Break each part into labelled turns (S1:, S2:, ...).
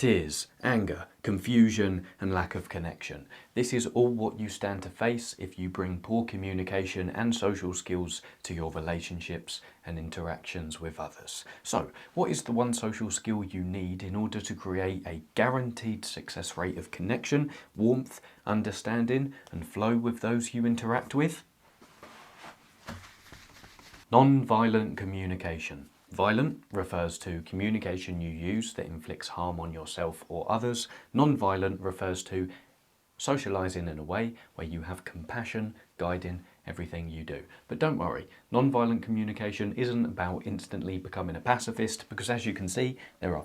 S1: tears, anger, confusion, and lack of connection. This is all what you stand to face if you bring poor communication and social skills to your relationships and interactions with others. So, what is the one social skill you need in order to create a guaranteed success rate of connection, warmth, understanding, and flow with those you interact with? Non-violent communication. Violent refers to communication you use that inflicts harm on yourself or others. Non-violent refers to socializing in a way where you have compassion guiding everything you do. But don't worry, non-violent communication isn't about instantly becoming a pacifist, because as you can see, there are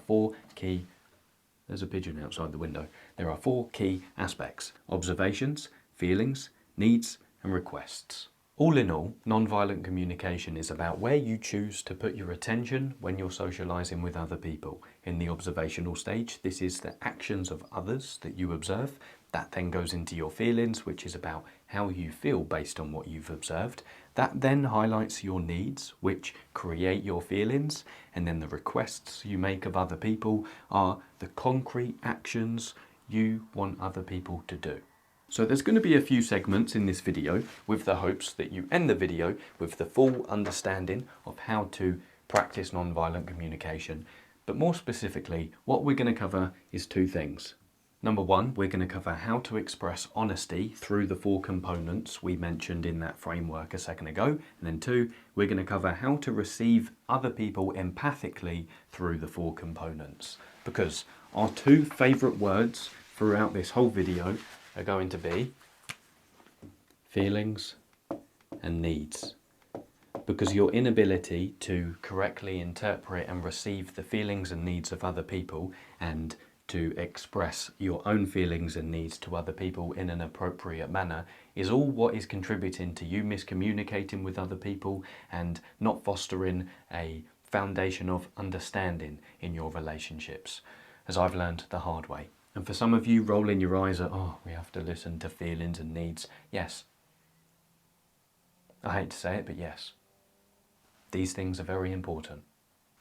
S1: there's a pigeon outside the window. There are 4 key aspects: observations, feelings, needs, and requests. All in all, non-violent communication is about where you choose to put your attention when you're socializing with other people. In the observational stage, this is the actions of others that you observe. That then goes into your feelings, which is about how you feel based on what you've observed. That then highlights your needs, which create your feelings. And then the requests you make of other people are the concrete actions you want other people to do. So there's going to be a few segments in this video with the hopes that you end the video with the full understanding of how to practice non-violent communication. But more specifically, what we're going to cover is 2 things. Number 1, we're going to cover how to express honesty through the 4 components we mentioned in that framework a second ago. And then 2, we're going to cover how to receive other people empathically through the 4 components. Because our 2 favourite words throughout this whole video are going to be feelings and needs. Because your inability to correctly interpret and receive the feelings and needs of other people, and to express your own feelings and needs to other people in an appropriate manner, is all what is contributing to you miscommunicating with other people and not fostering a foundation of understanding in your relationships, as I've learned the hard way. And for some of you rolling your eyes at, oh, we have to listen to feelings and needs. Yes. I hate to say it, but yes. These things are very important.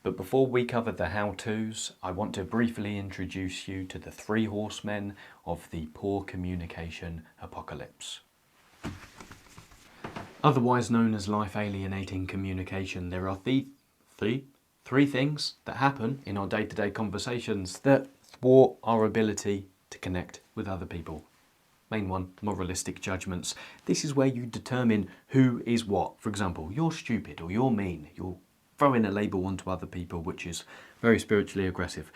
S1: But before we cover the how-tos, I want to briefly introduce you to the 3 horsemen of the poor communication apocalypse. Otherwise known as life-alienating communication, there are three things that happen in our day-to-day conversations that thwart our ability to connect with other people. Main one, moralistic judgments. This is where you determine who is what. For example, you're stupid or you're mean. You're throwing a label onto other people, which is very spiritually aggressive.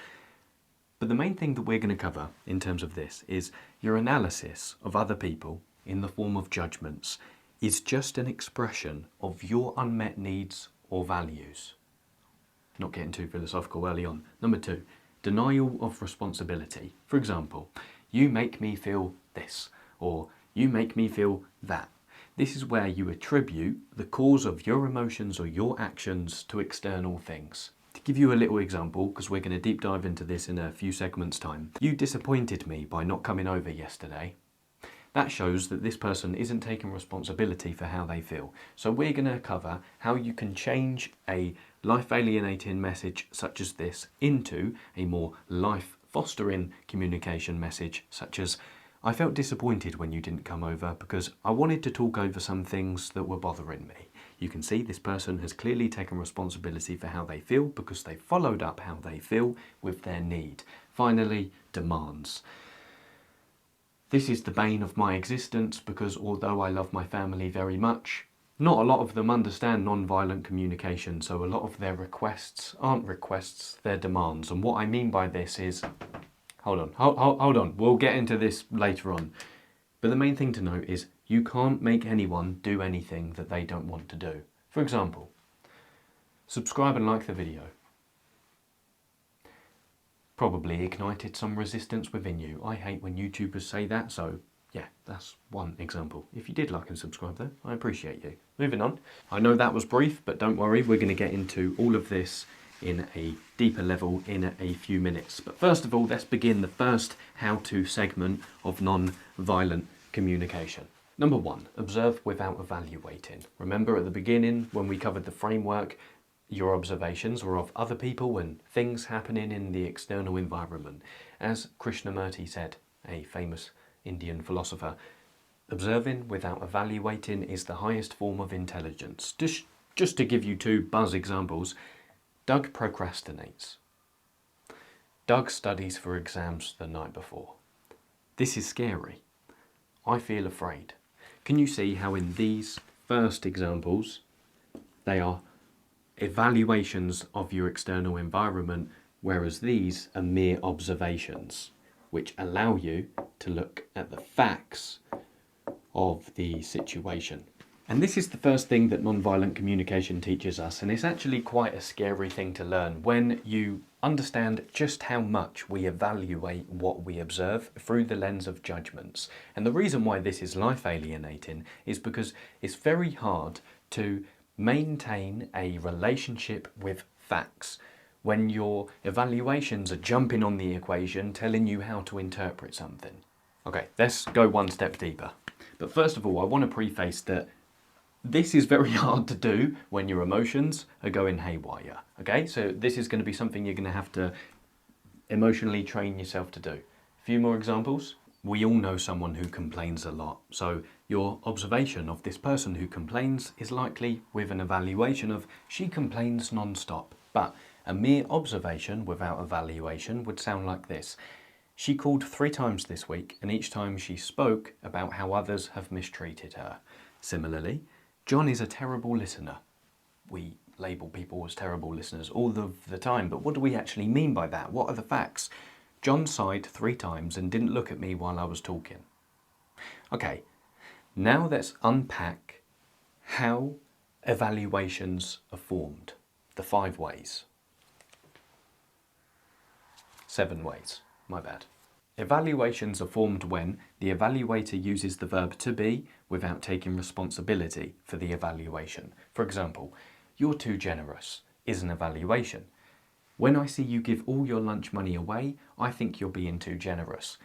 S1: But the main thing that we're going to cover in terms of this is your analysis of other people in the form of judgments is just an expression of your unmet needs or values. Not getting too philosophical early on. Number 2, denial of responsibility. For example, you make me feel this, or you make me feel that. This is where you attribute the cause of your emotions or your actions to external things. To give you a little example, because we're going to deep dive into this in a few segments time. You disappointed me by not coming over yesterday. That shows that this person isn't taking responsibility for how they feel. So we're going to cover how you can change a life-alienating message such as this into a more life-fostering communication message such as, I felt disappointed when you didn't come over because I wanted to talk over some things that were bothering me. You can see this person has clearly taken responsibility for how they feel because they followed up how they feel with their need. Finally, demands. This is the bane of my existence because although I love my family very much, not a lot of them understand non-violent communication, so a lot of their requests aren't requests, they're demands. And what I mean by this is, hold on, we'll get into this later on. But the main thing to note is you can't make anyone do anything that they don't want to do. For example, subscribe and like the video. Probably ignited some resistance within you. I hate when YouTubers say that, so yeah, that's one example. If you did like and subscribe though, I appreciate you. Moving on. I know that was brief, but don't worry, we're going to get into all of this in a deeper level in a few minutes. But first of all, let's begin the first how-to segment of non-violent communication. Number 1, observe without evaluating. Remember at the beginning when we covered the framework, your observations are of other people and things happening in the external environment. As Krishnamurti said, a famous Indian philosopher, observing without evaluating is the highest form of intelligence. Just to give you two buzz examples, Doug procrastinates. Doug studies for exams the night before. This is scary. I feel afraid. Can you see how in these first examples, they are evaluations of your external environment, whereas these are mere observations, which allow you to look at the facts of the situation. And this is the first thing that nonviolent communication teaches us, and it's actually quite a scary thing to learn when you understand just how much we evaluate what we observe through the lens of judgments. And the reason why this is life alienating is because it's very hard to maintain a relationship with facts when your evaluations are jumping on the equation, telling you how to interpret something. Okay, let's go one step deeper. But first of all, I want to preface that this is very hard to do when your emotions are going haywire, okay? So this is going to be something you're going to have to emotionally train yourself to do. A few more examples. We all know someone who complains a lot. So your observation of this person who complains is likely with an evaluation of she complains non-stop. But a mere observation without evaluation would sound like this. She called 3 times this week, and each time she spoke about how others have mistreated her. Similarly, John is a terrible listener. We label people as terrible listeners all of the time, but what do we actually mean by that? What are the facts? John sighed 3 times and didn't look at me while I was talking. Okay, now let's unpack how evaluations are formed. The 5 ways. 7 ways, my bad. Evaluations are formed when the evaluator uses the verb to be without taking responsibility for the evaluation. For example, you're too generous is an evaluation. When I see you give all your lunch money away, I think you're being too generous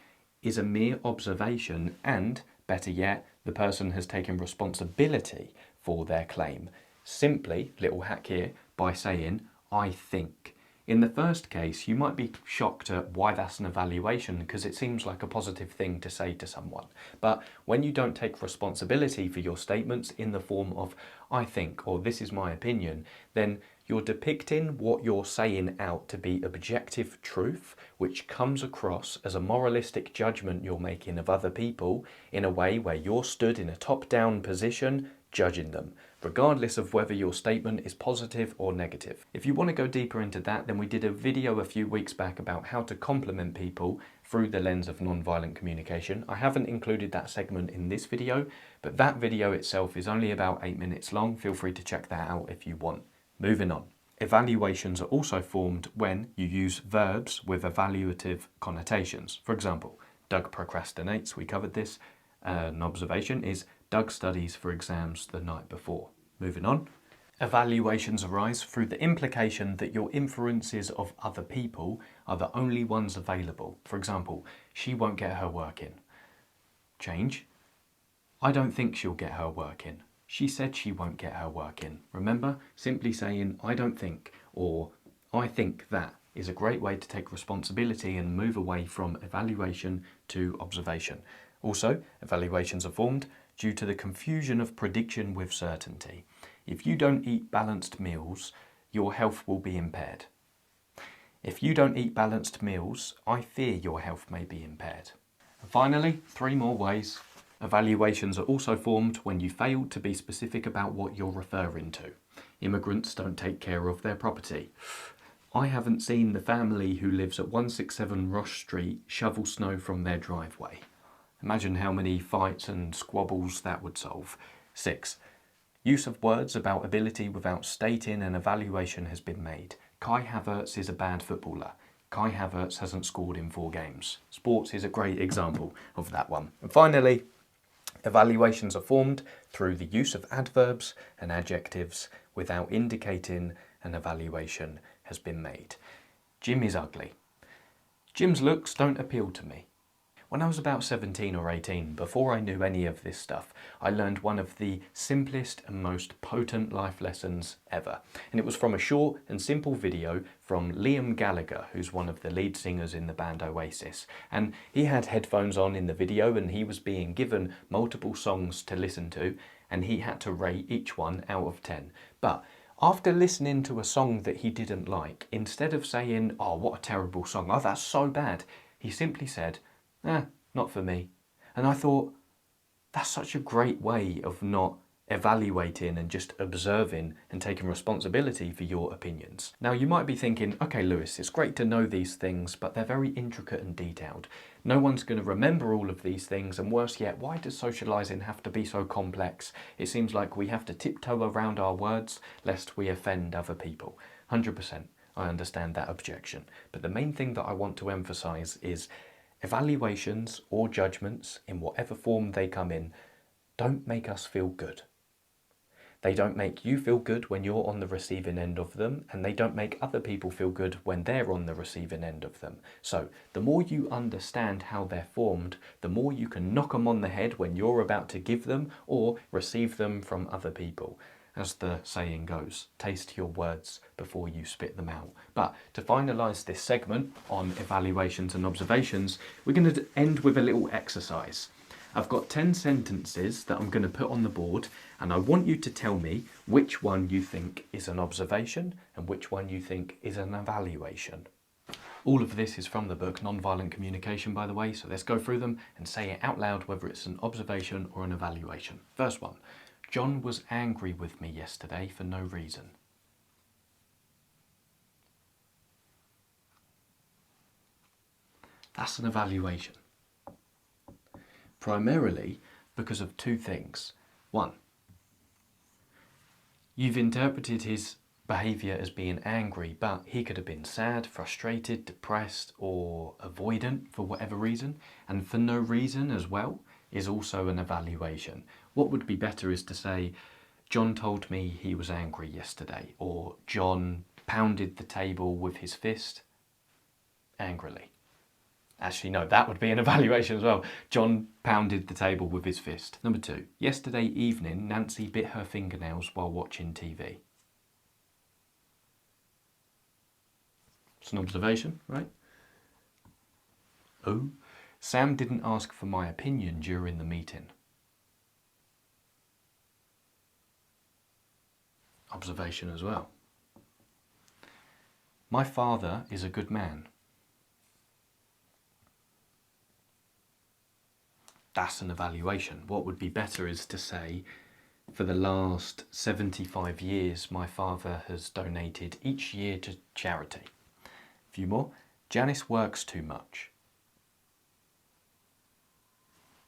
S1: is a mere observation, and, better yet, the person has taken responsibility for their claim. Simply, little hack here, by saying, I think. In the first case, you might be shocked at why that's an evaluation because it seems like a positive thing to say to someone. But when you don't take responsibility for your statements in the form of I think or this is my opinion, then you're depicting what you're saying out to be objective truth, which comes across as a moralistic judgment you're making of other people in a way where you're stood in a top-down position judging them, regardless of whether your statement is positive or negative. If you want to go deeper into that, then we did a video a few weeks back about how to compliment people through the lens of nonviolent communication. I haven't included that segment in this video, but that video itself is only about 8 minutes long. Feel free to check that out if you want. Moving on. Evaluations are also formed when you use verbs with evaluative connotations. For example, Doug procrastinates, we covered this. An observation is Doug studies for exams the night before. Moving on. Evaluations arise through the implication that your inferences of other people are the only ones available. For example, she won't get her work in. Change. I don't think she'll get her work in. She said she won't get her work in. Remember, simply saying I don't think or I think that is a great way to take responsibility and move away from evaluation to observation. Also, evaluations are formed due to the confusion of prediction with certainty. If you don't eat balanced meals, your health will be impaired. If you don't eat balanced meals, I fear your health may be impaired. And finally, 3 more ways. Evaluations are also formed when you fail to be specific about what you're referring to. Immigrants don't take care of their property. I haven't seen the family who lives at 167 Ross Street shovel snow from their driveway. Imagine how many fights and squabbles that would solve. 6. Use of words about ability without stating an evaluation has been made. Kai Havertz is a bad footballer. Kai Havertz hasn't scored in 4 games. Sports is a great example of that one. And finally, evaluations are formed through the use of adverbs and adjectives without indicating an evaluation has been made. Jim is ugly. Jim's looks don't appeal to me. When I was about 17 or 18, before I knew any of this stuff, I learned one of the simplest and most potent life lessons ever. And it was from a short and simple video from Liam Gallagher, who's one of the lead singers in the band Oasis. And he had headphones on in the video and he was being given multiple songs to listen to, and he had to rate each one out of 10. But after listening to a song that he didn't like, instead of saying, "Oh, what a terrible song, oh, that's so bad," he simply said, "Not for me." And I thought, that's such a great way of not evaluating and just observing and taking responsibility for your opinions. Now you might be thinking, okay Lewis, it's great to know these things, but they're very intricate and detailed. No one's going to remember all of these things, and worse yet, why does socialising have to be so complex? It seems like we have to tiptoe around our words lest we offend other people. 100%, I understand that objection. But the main thing that I want to emphasise is evaluations or judgments, in whatever form they come in, don't make us feel good. They don't make you feel good when you're on the receiving end of them, and they don't make other people feel good when they're on the receiving end of them. So the more you understand how they're formed, the more you can knock them on the head when you're about to give them or receive them from other people. As the saying goes, taste your words before you spit them out. But to finalise this segment on evaluations and observations, we're going to end with a little exercise. I've got 10 sentences that I'm going to put on the board, and I want you to tell me which one you think is an observation and which one you think is an evaluation. All of this is from the book Nonviolent Communication, by the way, so let's go through them and say it out loud whether it's an observation or an evaluation. First one. John was angry with me yesterday for no reason. That's an evaluation. Primarily because of two things. One, you've interpreted his behaviour as being angry, but he could have been sad, frustrated, depressed, or avoidant for whatever reason, and for no reason as well is also an evaluation. What would be better is to say, John told me he was angry yesterday, or John pounded the table with his fist angrily. Actually, no, that would be an evaluation as well. John pounded the table with his fist. Number two, yesterday evening, Nancy bit her fingernails while watching TV. It's an observation, right? Oh, Sam didn't ask for my opinion during the meeting. Observation as well. My father is a good man. That's an evaluation. What would be better is to say, for the last 75 years, my father has donated each year to charity. A few more. Janice works too much.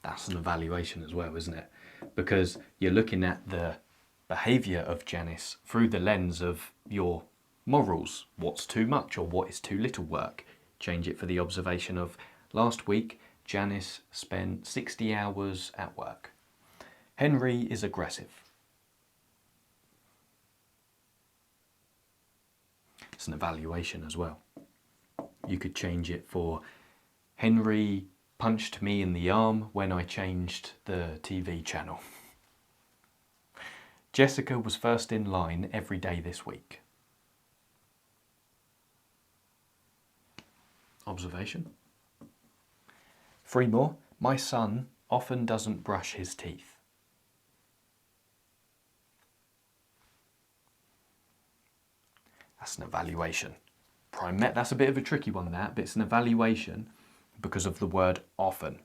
S1: That's an evaluation as well, isn't it? Because you're looking at the behaviour of Janice through the lens of your morals. What's too much or what is too little work? Change it for the observation of last week, Janice spent 60 hours at work. Henry is aggressive. It's an evaluation as well. You could change it for Henry punched me in the arm when I changed the TV channel. Jessica was first in line every day this week. Observation. Three more. My son often doesn't brush his teeth. That's an evaluation. That's a bit of a tricky one, that, but it's an evaluation because of the word often.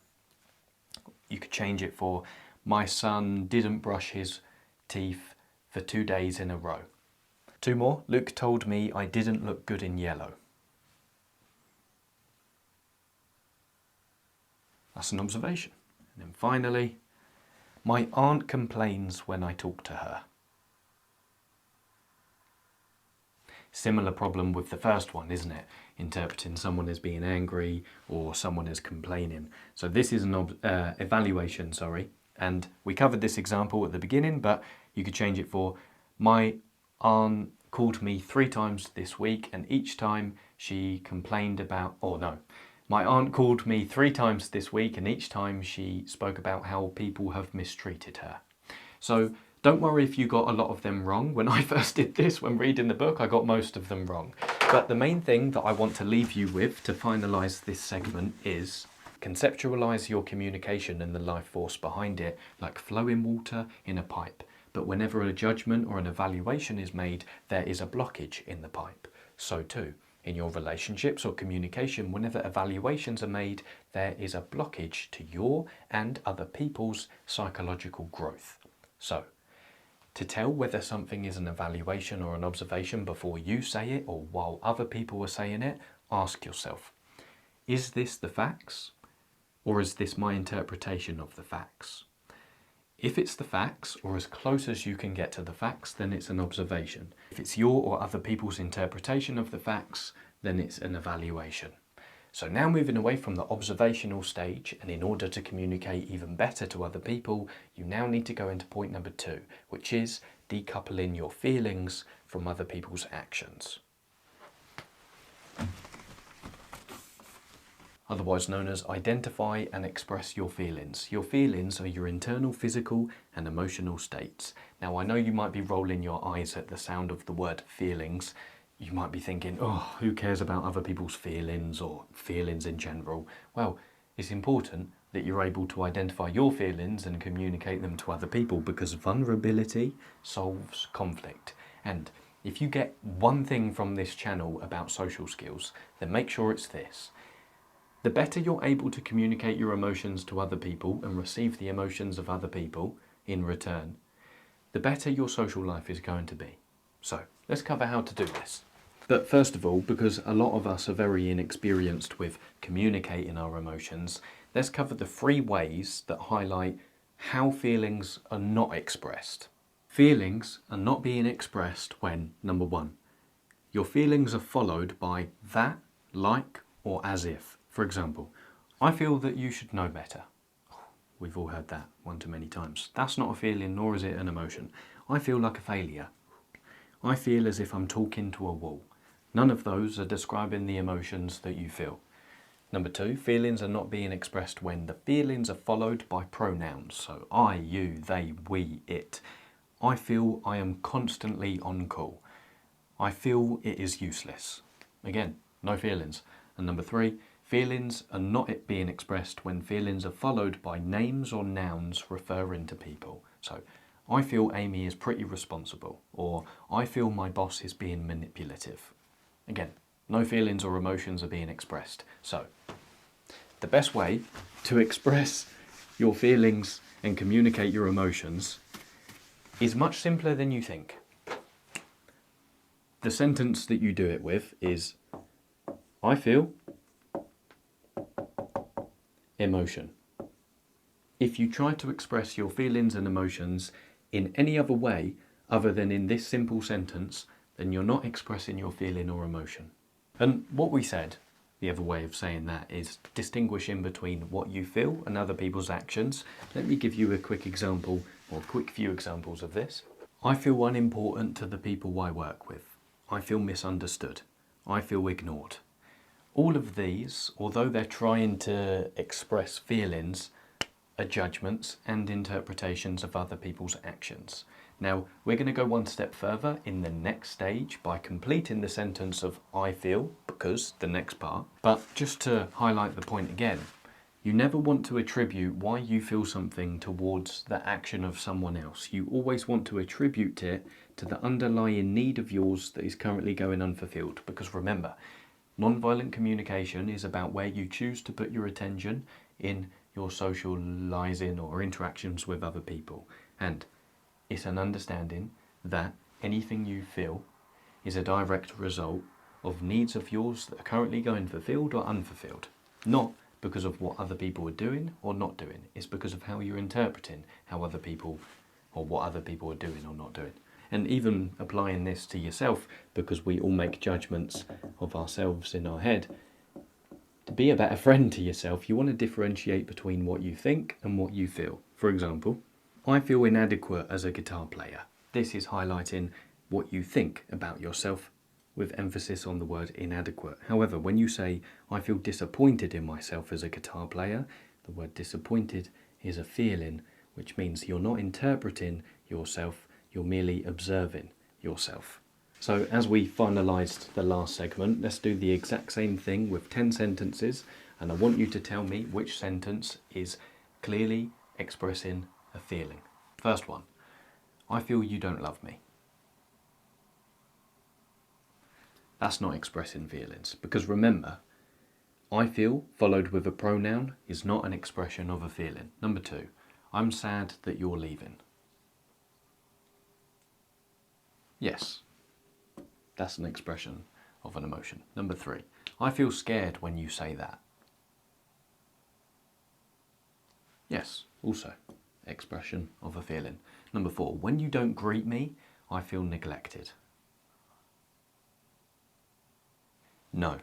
S1: You could change it for my son didn't brush his teeth for 2 days in a row. Two more. Luke told me I didn't look good in yellow. That's an observation. And then finally, my aunt complains when I talk to her. Similar problem with the first one, isn't it? Interpreting someone as being angry or someone as complaining. So this is an evaluation, and we covered this example at the beginning, but you could change it for my aunt called me 3 times this week, and each time she complained about, My aunt called me 3 times this week, and each time she spoke about how people have mistreated her. So don't worry if you got a lot of them wrong. When I first did this, when reading the book, I got most of them wrong. But the main thing that I want to leave you with to finalise this segment is conceptualise your communication and the life force behind it like flowing water in a pipe. But whenever a judgment or an evaluation is made, there is a blockage in the pipe. So too, in your relationships or communication, whenever evaluations are made, there is a blockage to your and other people's psychological growth. So, to tell whether something is an evaluation or an observation before you say it or while other people are saying it, ask yourself, is this the facts or is this my interpretation of the facts? If it's the facts, or as close as you can get to the facts, then it's an observation. If it's your or other people's interpretation of the facts, then it's an evaluation. So now moving away from the observational stage, and in order to communicate even better to other people, you now need to go into point number 2, which is decoupling your feelings from other people's actions. Otherwise known as identify and express your feelings. Your feelings are your internal physical and emotional states. Now I know you might be rolling your eyes at the sound of the word feelings. You might be thinking, oh, who cares about other people's feelings or feelings in general? Well, it's important that you're able to identify your feelings and communicate them to other people, because vulnerability solves conflict. And if you get one thing from this channel about social skills, then make sure it's this. The better you're able to communicate your emotions to other people and receive the emotions of other people in return, the better your social life is going to be. So, let's cover how to do this. But first of all, because a lot of us are very inexperienced with communicating our emotions, let's cover the 3 ways that highlight how feelings are not expressed. Feelings are not being expressed when, number 1, your feelings are followed by that, like, or as if. For example, I feel that you should know better. We've all heard that one too many times. That's not a feeling, nor is it an emotion. I feel like a failure. I feel as if I'm talking to a wall. None of those are describing the emotions that you feel. Number 2, feelings are not being expressed when the feelings are followed by pronouns. So I, you, they, we, it. I feel I am constantly on call. I feel it is useless. Again, no feelings. And number 3, feelings are not being expressed when feelings are followed by names or nouns referring to people. So, I feel Amy is pretty responsible, or I feel my boss is being manipulative. Again, no feelings or emotions are being expressed. So, the best way to express your feelings and communicate your emotions is much simpler than you think. The sentence that you do it with is, I feel emotion. If you try to express your feelings and emotions in any other way other than in this simple sentence, then you're not expressing your feeling or emotion. And what we said, the other way of saying that, is distinguishing between what you feel and other people's actions. Let me give you a quick example, or a quick few examples of this. I feel unimportant to the people I work with. I feel misunderstood. I feel ignored. All of these, although they're trying to express feelings, are judgments and interpretations of other people's actions. Now, we're going to go one step further in the next stage by completing the sentence of I feel, because the next part. But just to highlight the point again, you never want to attribute why you feel something towards the action of someone else. You always want to attribute it to the underlying need of yours that is currently going unfulfilled. Because remember, non-violent communication is about where you choose to put your attention in your socializing or interactions with other people. And it's an understanding that anything you feel is a direct result of needs of yours that are currently going fulfilled or unfulfilled. Not because of what other people are doing or not doing. It's because of how you're interpreting how other people, or what other people are doing or not doing. And even applying this to yourself, because we all make judgments of ourselves in our head. To be a better friend to yourself, you want to differentiate between what you think and what you feel. For example, I feel inadequate as a guitar player. This is highlighting what you think about yourself with emphasis on the word inadequate. However, when you say, I feel disappointed in myself as a guitar player, the word disappointed is a feeling, which means you're not interpreting yourself, you're merely observing yourself. So as we finalised the last segment, let's do the exact same thing with 10 sentences, and I want you to tell me which sentence is clearly expressing a feeling. First one, I feel you don't love me. That's not expressing feelings, because remember, I feel followed with a pronoun is not an expression of a feeling. Number two, I'm sad that you're leaving. Yes, that's an expression of an emotion. Number three, I feel scared when you say that. Yes, also expression of a feeling. Number four, when you don't greet me, I feel neglected. No,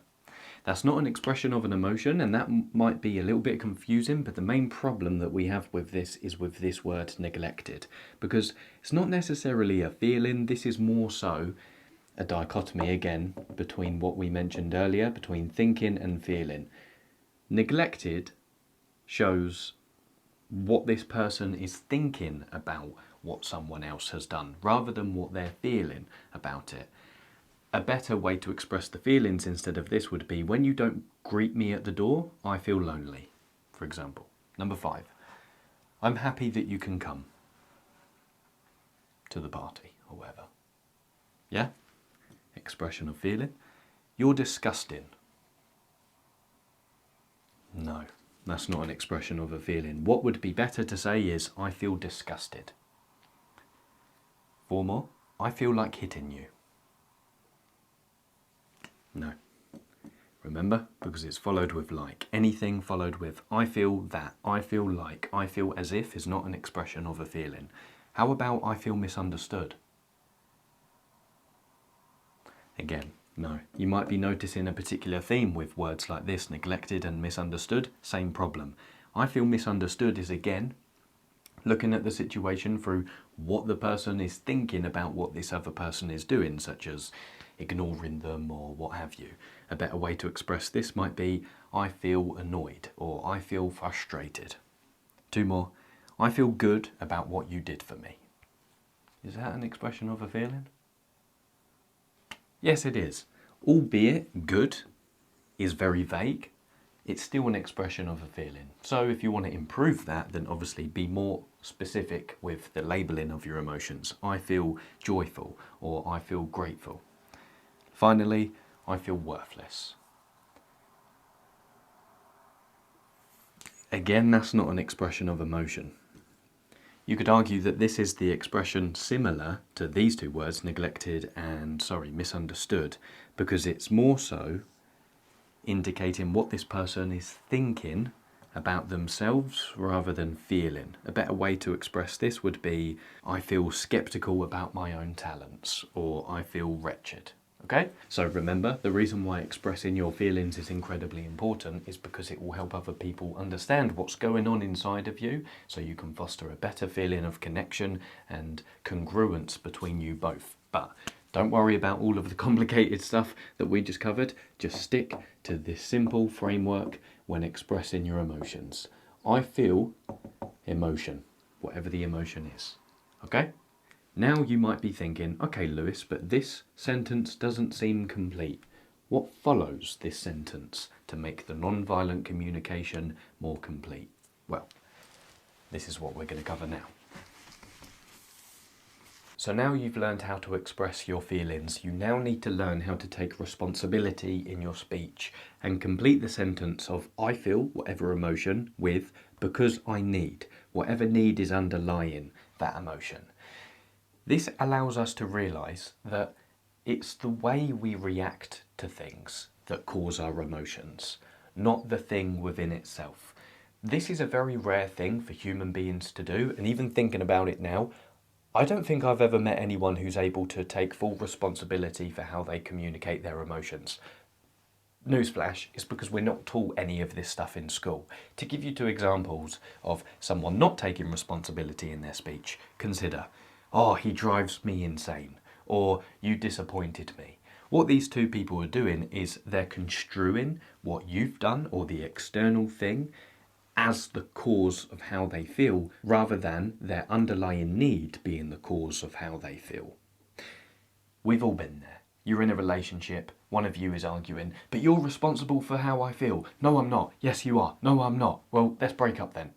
S1: that's not an expression of an emotion, and that might be a little bit confusing, but the main problem that we have with this is with this word neglected, because it's not necessarily a feeling. This is more so a dichotomy again between what we mentioned earlier, between thinking and feeling. Neglected shows what this person is thinking about what someone else has done, rather than what they're feeling about it. A better way to express the feelings instead of this would be, when you don't greet me at the door, I feel lonely, for example. Number five, I'm happy that you can come to the party, or whatever. Yeah? Expression of feeling. You're disgusting. No, that's not an expression of a feeling. What would be better to say is, I feel disgusted. Four more, I feel like hitting you. No. Remember, because it's followed with like. Anything followed with I feel that, I feel like, I feel as if is not an expression of a feeling. How about I feel misunderstood? Again, no. You might be noticing a particular theme with words like this, neglected and misunderstood. Same problem. I feel misunderstood is again looking at the situation through what the person is thinking about what this other person is doing, such as ignoring them or what have you. A better way to express this might be, I feel annoyed or I feel frustrated. Two more, I feel good about what you did for me. Is that an expression of a feeling? Yes, it is. Albeit good is very vague, it's still an expression of a feeling. So if you want to improve that, then obviously be more specific with the labelling of your emotions. I feel joyful or I feel grateful. Finally, I feel worthless. Again, that's not an expression of emotion. You could argue that this is the expression similar to these two words, neglected and, misunderstood, because it's more so indicating what this person is thinking about themselves rather than feeling. A better way to express this would be, I feel skeptical about my own talents, or I feel wretched. Okay? So remember, the reason why expressing your feelings is incredibly important is because it will help other people understand what's going on inside of you, so you can foster a better feeling of connection and congruence between you both. But don't worry about all of the complicated stuff that we just covered. Just stick to this simple framework when expressing your emotions. I feel emotion, whatever the emotion is. Okay? Now you might be thinking, okay, Lewis, but this sentence doesn't seem complete. What follows this sentence to make the non-violent communication more complete? Well, this is what we're going to cover now. So now you've learned how to express your feelings, you now need to learn how to take responsibility in your speech and complete the sentence of I feel whatever emotion with because I need, whatever need is underlying that emotion. This allows us to realise that it's the way we react to things that cause our emotions, not the thing within itself. This is a very rare thing for human beings to do, and even thinking about it now, I don't think I've ever met anyone who's able to take full responsibility for how they communicate their emotions. Newsflash, it's because we're not taught any of this stuff in school. To give you two examples of someone not taking responsibility in their speech, consider, oh, he drives me insane, or you disappointed me. What these two people are doing is they're construing what you've done or the external thing as the cause of how they feel, rather than their underlying need being the cause of how they feel. We've all been there. You're in a relationship, one of you is arguing, but you're responsible for how I feel. No, I'm not. Yes, you are. No, I'm not. Well, let's break up then.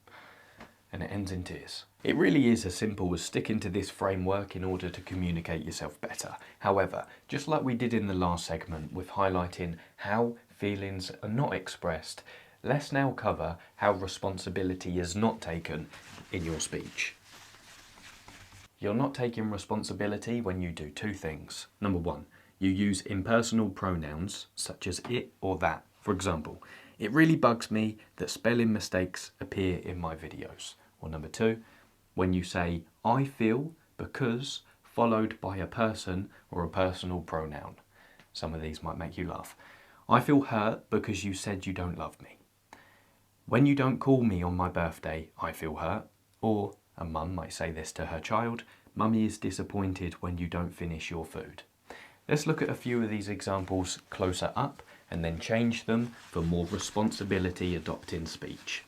S1: And it ends in tears. It really is as simple as sticking to this framework in order to communicate yourself better. However, just like we did in the last segment with highlighting how feelings are not expressed, let's now cover how responsibility is not taken in your speech. You're not taking responsibility when you do two things. Number one, you use impersonal pronouns such as it or that. For example, it really bugs me that spelling mistakes appear in my videos. Or number two, when you say I feel because followed by a person or a personal pronoun. Some of these might make you laugh. I feel hurt because you said you don't love me. When you don't call me on my birthday, I feel hurt. Or a mum might say this to her child, Mummy is disappointed when you don't finish your food. Let's look at a few of these examples closer up and then change them for more responsibility adopting speech.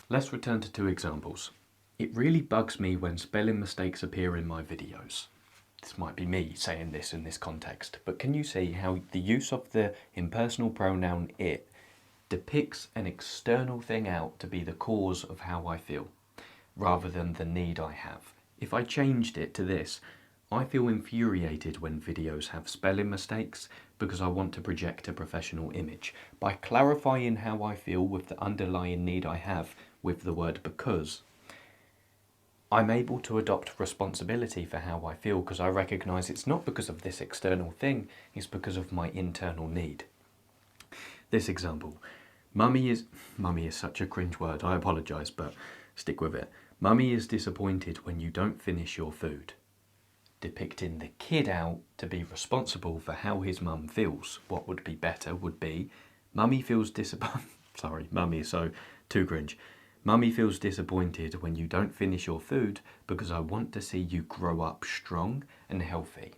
S1: Let's return to two examples. It really bugs me when spelling mistakes appear in my videos. This might be me saying this in this context, but can you see how the use of the impersonal pronoun it depicts an external thing out to be the cause of how I feel, rather than the need I have? If I changed it to this, I feel infuriated when videos have spelling mistakes because I want to project a professional image. By clarifying how I feel with the underlying need I have with the word because, I'm able to adopt responsibility for how I feel because I recognise it's not because of this external thing, it's because of my internal need. This example, Mummy is such a cringe word, I apologise, but stick with it. Mummy is disappointed when you don't finish your food. Depicting the kid out to be responsible for how his mum feels. What would be better would be, Mummy feels disappointed. Sorry, Mummy is so too cringe. Mummy feels disappointed when you don't finish your food because I want to see you grow up strong and healthy.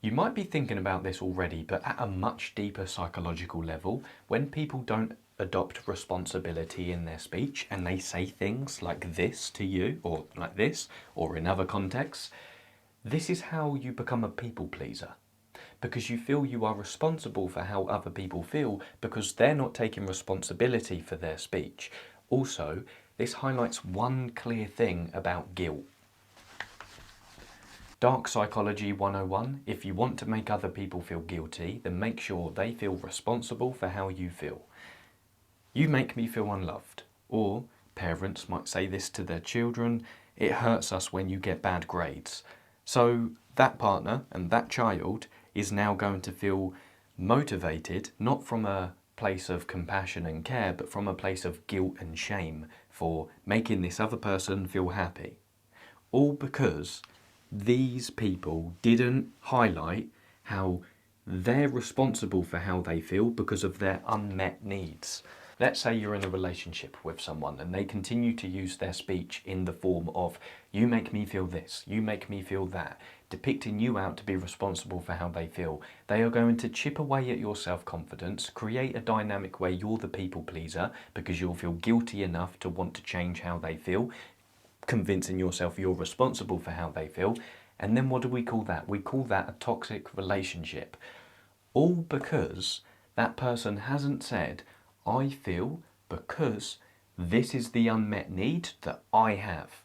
S1: You might be thinking about this already, but at a much deeper psychological level, when people don't adopt responsibility in their speech and they say things like this to you, or like this, or in other contexts, this is how you become a people pleaser. Because you feel you are responsible for how other people feel because they're not taking responsibility for their speech. Also, this highlights one clear thing about guilt. Dark Psychology 101, if you want to make other people feel guilty, then make sure they feel responsible for how you feel. You make me feel unloved. Or, parents might say this to their children, it hurts us when you get bad grades. So, that partner and that child is now going to feel motivated, not from a place of compassion and care, but from a place of guilt and shame for making this other person feel happy. All because these people didn't highlight how they're responsible for how they feel because of their unmet needs. Let's say you're in a relationship with someone and they continue to use their speech in the form of, you make me feel this, you make me feel that, depicting you out to be responsible for how they feel. They are going to chip away at your self-confidence, create a dynamic where you're the people pleaser because you'll feel guilty enough to want to change how they feel, convincing yourself you're responsible for how they feel. And then what do we call that? We call that a toxic relationship. All because that person hasn't said, I feel because this is the unmet need that I have.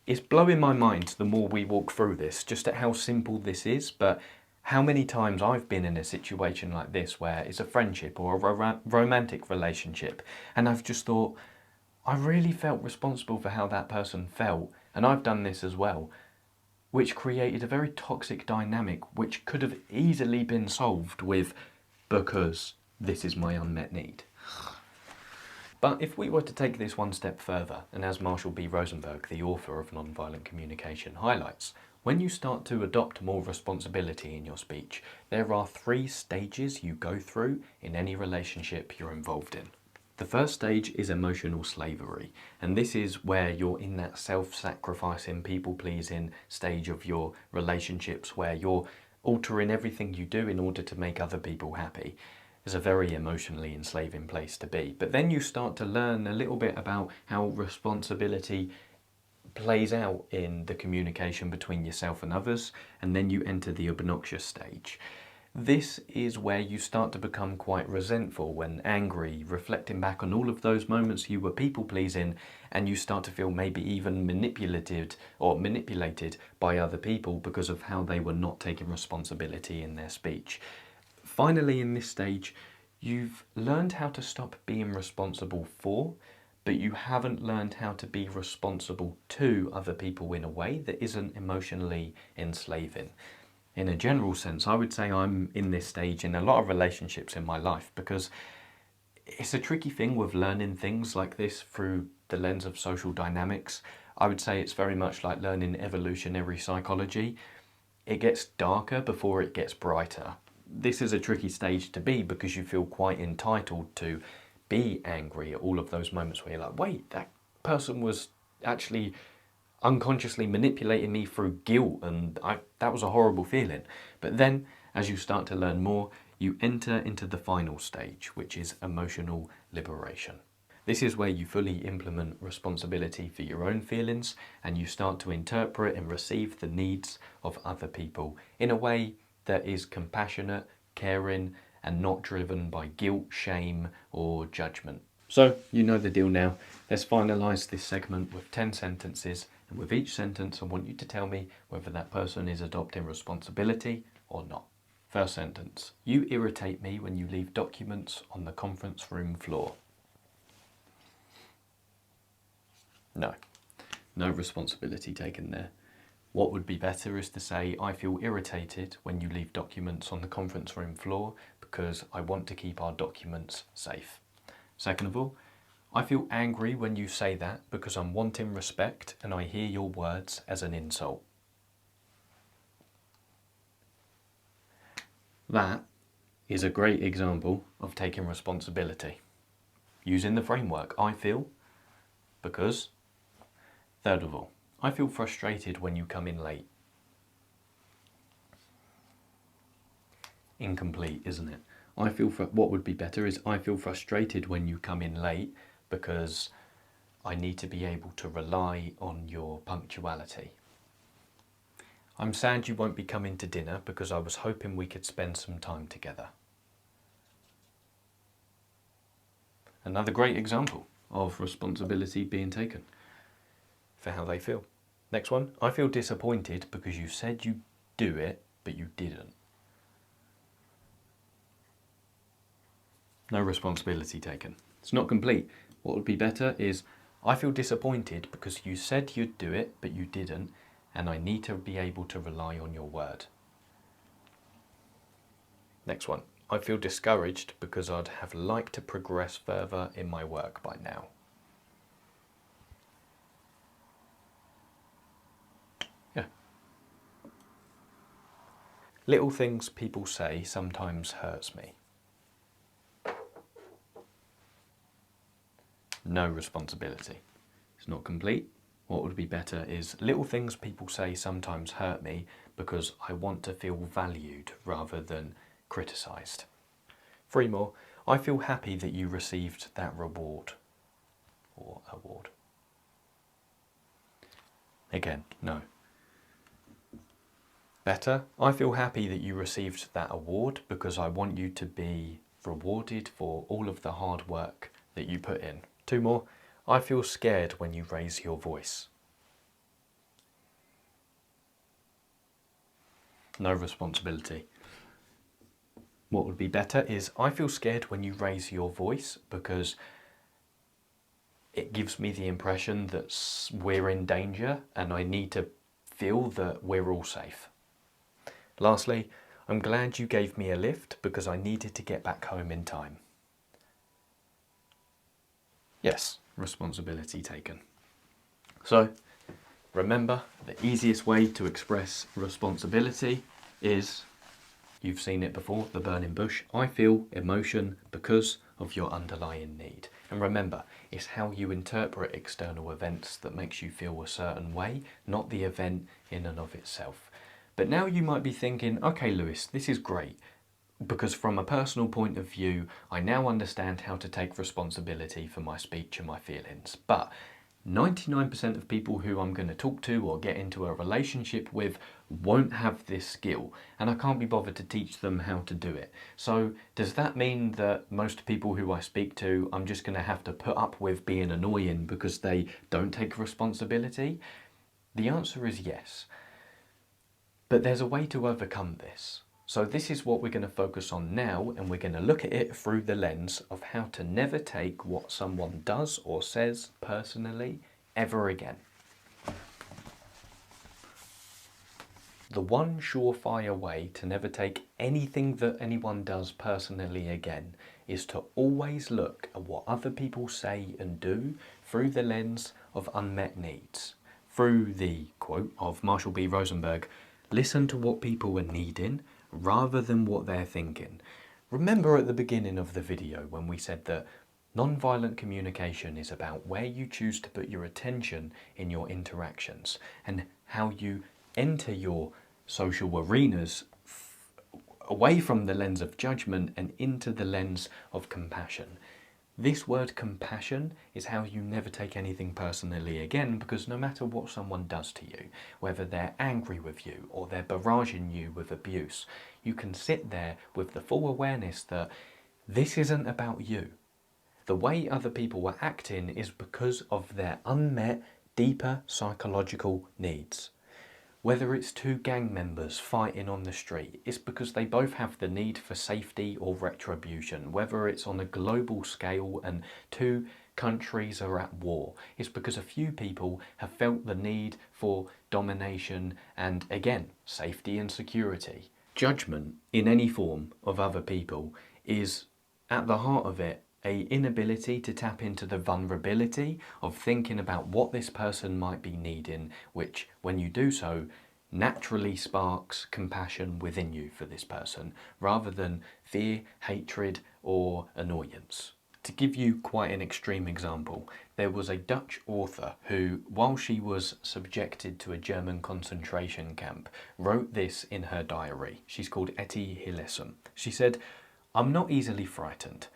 S1: It's blowing my mind the more we walk through this, just at how simple this is, but how many times I've been in a situation like this where it's a friendship or a romantic relationship, and I've just thought, I really felt responsible for how that person felt, and I've done this as well, which created a very toxic dynamic which could have easily been solved with, because this is my unmet need. But if we were to take this one step further, and as Marshall B. Rosenberg, the author of Nonviolent Communication, highlights, when you start to adopt more responsibility in your speech, there are 3 stages you go through in any relationship you're involved in. The first stage is emotional slavery, and this is where you're in that self-sacrificing, people-pleasing stage of your relationships where you're altering everything you do in order to make other people happy is a very emotionally enslaving place to be. But then you start to learn a little bit about how responsibility plays out in the communication between yourself and others, and then you enter the obnoxious stage. This is where you start to become quite resentful and angry, reflecting back on all of those moments you were people-pleasing, and you start to feel maybe even manipulated by other people because of how they were not taking responsibility in their speech. Finally, in this stage, you've learned how to stop being responsible for, but you haven't learned how to be responsible to other people in a way that isn't emotionally enslaving. In a general sense, I would say I'm in this stage in a lot of relationships in my life, because it's a tricky thing with learning things like this through the lens of social dynamics. I would say it's very much like learning evolutionary psychology. It gets darker before it gets brighter. This is a tricky stage to be because you feel quite entitled to be angry at all of those moments where you're like, wait, that person was actually unconsciously manipulating me through guilt, and that was a horrible feeling. But then, as you start to learn more, you enter into the final stage, which is emotional liberation. This is where you fully implement responsibility for your own feelings, and you start to interpret and receive the needs of other people in a way that is compassionate, caring, and not driven by guilt, shame, or judgment. So, you know the deal now. Let's finalise this segment with 10 sentences, and with each sentence I want you to tell me whether that person is adopting responsibility or not. First sentence: you irritate me when you leave documents on the conference room floor. No. No responsibility taken there. What would be better is to say, I feel irritated when you leave documents on the conference room floor because I want to keep our documents safe. Second of all, I feel angry when you say that because I'm wanting respect and I hear your words as an insult. That is a great example of taking responsibility. Using the framework, I feel, because. Third of all, I feel frustrated when you come in late. Incomplete, isn't it? What would be better is I feel frustrated when you come in late because I need to be able to rely on your punctuality. I'm sad you won't be coming to dinner because I was hoping we could spend some time together. Another great example of responsibility being taken for how they feel. Next one, I feel disappointed because you said you'd do it, but you didn't. No responsibility taken. It's not complete. What would be better is, I feel disappointed because you said you'd do it, but you didn't, and I need to be able to rely on your word. Next one, I feel discouraged because I'd have liked to progress further in my work by now. Yeah. Little things people say sometimes hurts me. No responsibility. It's not complete. What would be better is, little things people say sometimes hurt me because I want to feel valued rather than criticised. 3 more. I feel happy that you received that reward or award. Again, no. Better. I feel happy that you received that award because I want you to be rewarded for all of the hard work that you put in. 2 more. I feel scared when you raise your voice. No responsibility. What would be better is, I feel scared when you raise your voice because it gives me the impression that we're in danger and I need to feel that we're all safe. Lastly, I'm glad you gave me a lift because I needed to get back home in time. Yes, responsibility taken. So, remember, the easiest way to express responsibility is, you've seen it before, the burning bush. I feel emotion because of your underlying need. And remember, it's how you interpret external events that makes you feel a certain way, not the event in and of itself. But now you might be thinking, okay, Lewis, this is great, because from a personal point of view, I now understand how to take responsibility for my speech and my feelings. But 99% of people who I'm going to talk to or get into a relationship with won't have this skill, and I can't be bothered to teach them how to do it. So does that mean that most people who I speak to, I'm just going to have to put up with being annoying because they don't take responsibility? The answer is yes. But there's a way to overcome this. So this is what we're going to focus on now, and we're going to look at it through the lens of how to never take what someone does or says personally ever again. The one surefire way to never take anything that anyone does personally again is to always look at what other people say and do through the lens of unmet needs. Through the quote of Marshall B. Rosenberg, listen to what people are needing rather than what they're thinking. Remember at the beginning of the video when we said that non-violent communication is about where you choose to put your attention in your interactions and how you enter your social arenas away from the lens of judgment and into the lens of compassion. This word compassion is how you never take anything personally again, because no matter what someone does to you, whether they're angry with you or they're barraging you with abuse, you can sit there with the full awareness that this isn't about you. The way other people are acting is because of their unmet, deeper psychological needs. Whether it's two gang members fighting on the street, it's because they both have the need for safety or retribution. Whether it's on a global scale and two countries are at war, it's because a few people have felt the need for domination and, again, safety and security. Judgment in any form of other people is, at the heart of it, an inability to tap into the vulnerability of thinking about what this person might be needing, which, when you do so, naturally sparks compassion within you for this person, rather than fear, hatred, or annoyance. To give you quite an extreme example, there was a Dutch author who, while she was subjected to a German concentration camp, wrote this in her diary. She's called Etty Hillesum. She said, "I'm not easily frightened.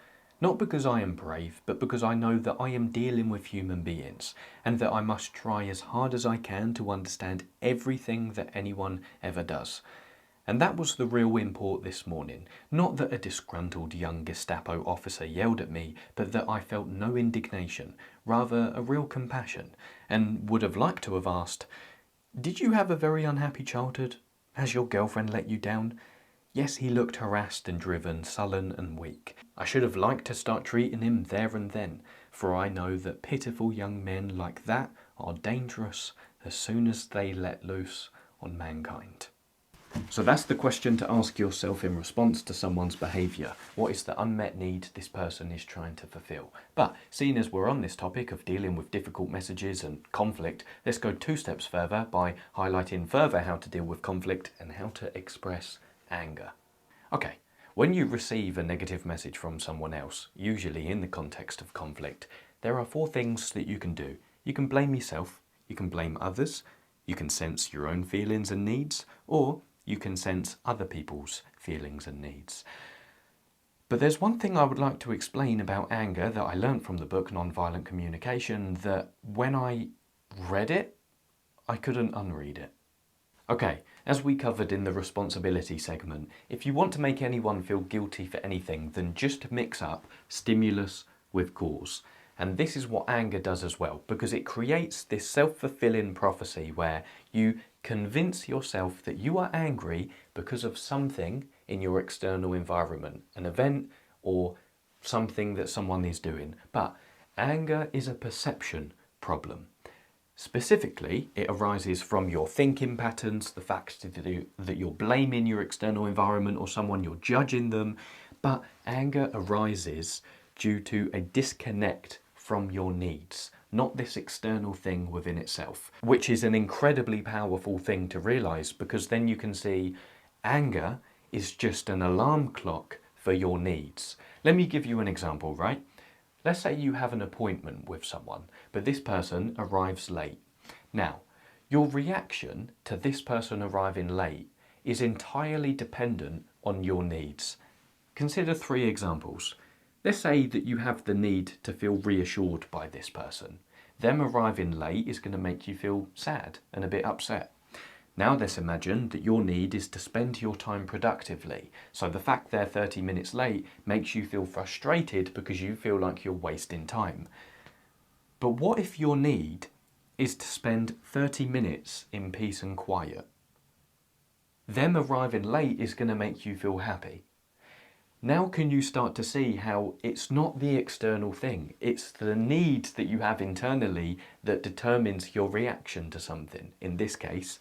S1: Not because I am brave, but because I know that I am dealing with human beings, and that I must try as hard as I can to understand everything that anyone ever does." And that was the real import this morning. Not that a disgruntled young Gestapo officer yelled at me, but that I felt no indignation, rather a real compassion, and would have liked to have asked, "Did you have a very unhappy childhood? Has your girlfriend let you down?" Yes, he looked harassed and driven, sullen and weak. I should have liked to start treating him there and then, for I know that pitiful young men like that are dangerous as soon as they let loose on mankind. So that's the question to ask yourself in response to someone's behaviour. What is the unmet need this person is trying to fulfil? But seeing as we're on this topic of dealing with difficult messages and conflict, let's go 2 steps further by highlighting further how to deal with conflict and how to express anger. Okay, when you receive a negative message from someone else, usually in the context of conflict, there are 4 things that you can do. You can blame yourself, you can blame others, you can sense your own feelings and needs, or you can sense other people's feelings and needs. But there's one thing I would like to explain about anger that I learned from the book Nonviolent Communication, that when I read it, I couldn't unread it. Okay, as we covered in the responsibility segment, if you want to make anyone feel guilty for anything, then just mix up stimulus with cause. And this is what anger does as well, because it creates this self-fulfilling prophecy where you convince yourself that you are angry because of something in your external environment, an event or something that someone is doing. But anger is a perception problem. Specifically, it arises from your thinking patterns, the fact that you're blaming your external environment or someone, you're judging them. But anger arises due to a disconnect from your needs, not this external thing within itself, which is an incredibly powerful thing to realise, because then you can see anger is just an alarm clock for your needs. Let me give you an example, right? Let's say you have an appointment with someone, but this person arrives late. Now, Your reaction to this person arriving late is entirely dependent on your needs. Consider 3 examples. Let's say that you have the need to feel reassured by this person. Them arriving late is going to make you feel sad and a bit upset. Now let's imagine that your need is to spend your time productively. So the fact they're 30 minutes late makes you feel frustrated because you feel like you're wasting time. But what if your need is to spend 30 minutes in peace and quiet? Them arriving late is going to make you feel happy. Now can you start to see how it's not the external thing, it's the need that you have internally that determines your reaction to something. In this case,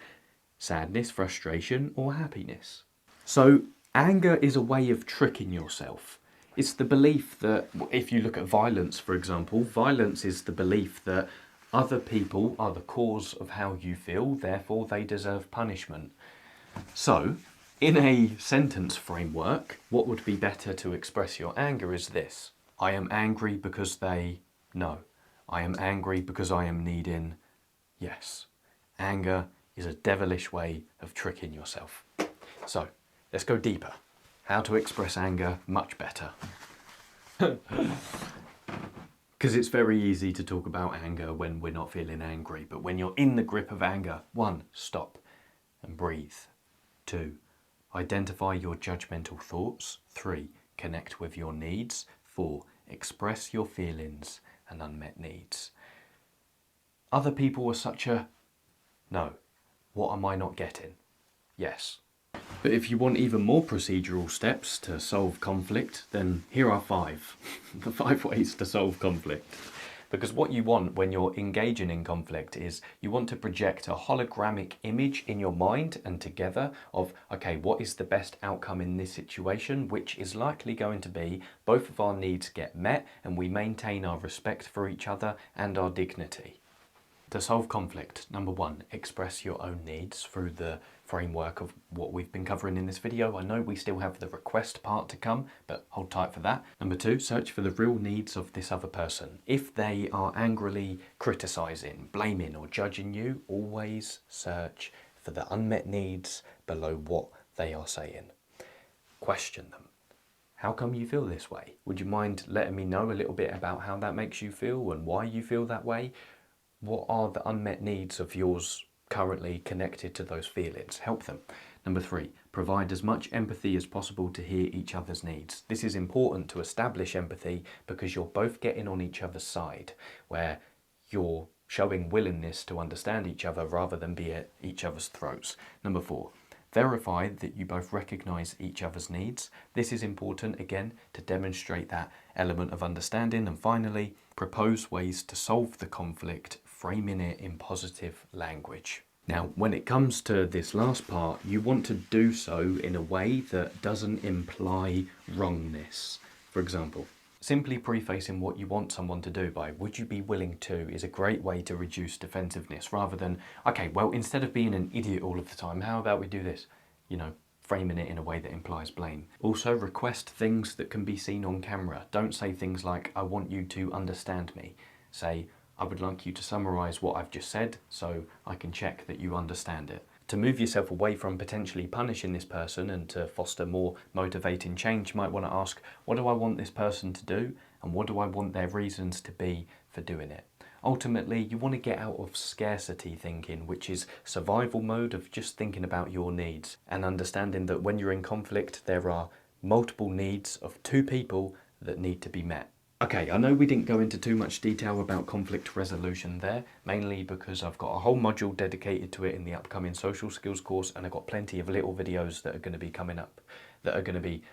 S1: sadness, frustration, or happiness. So anger is a way of tricking yourself. It's the belief that, if you look at violence, for example, violence is the belief that other people are the cause of how you feel, therefore they deserve punishment. So, in a sentence framework, what would be better to express your anger is this. I am angry because they... No. I am angry because I am needing... Yes. Anger is a devilish way of tricking yourself. So, let's go deeper. How to express anger much better. Because it's very easy to talk about anger when we're not feeling angry, but when you're in the grip of anger, 1, stop and breathe. 2, identify your judgmental thoughts. 3, connect with your needs. 4, express your feelings and unmet needs. Other people are such a... No. What am I not getting? Yes. But if you want even more procedural steps to solve conflict, then here are 5. The 5 ways to solve conflict. Because what you want when you're engaging in conflict is you want to project a hologramic image in your mind and together of, okay, what is the best outcome in this situation, which is likely going to be both of our needs get met and we maintain our respect for each other and our dignity. To solve conflict, number 1, express your own needs through the framework of what we've been covering in this video. I know we still have the request part to come, but hold tight for that. Number 2, search for the real needs of this other person. If they are angrily criticising, blaming or judging you, always search for the unmet needs below what they are saying. Question them. How come you feel this way? Would you mind letting me know a little bit about how that makes you feel and why you feel that way? What are the unmet needs of yours currently connected to those feelings? Help them. Number 3, provide as much empathy as possible to hear each other's needs. This is important to establish empathy because you're both getting on each other's side, where you're showing willingness to understand each other rather than be at each other's throats. Number 4, verify that you both recognise each other's needs. This is important, again, to demonstrate that element of understanding. And finally, propose ways to solve the conflict, framing it in positive language. Now, when it comes to this last part, you want to do so in a way that doesn't imply wrongness. For example, simply prefacing what you want someone to do by "would you be willing to" is a great way to reduce defensiveness, rather than, okay, well, instead of being an idiot all of the time, how about we do this? You know, framing it in a way that implies blame. Also, request things that can be seen on camera. Don't say things like, I want you to understand me. Say, I would like you to summarise what I've just said so I can check that you understand it. To move yourself away from potentially punishing this person and to foster more motivating change, you might want to ask, what do I want this person to do and what do I want their reasons to be for doing it? Ultimately, you want to get out of scarcity thinking, which is survival mode of just thinking about your needs and understanding that when you're in conflict, there are multiple needs of 2 people that need to be met. Okay, I know we didn't go into too much detail about conflict resolution there, mainly because I've got a whole module dedicated to it in the upcoming social skills course, and I've got plenty of little videos that are going to be coming up,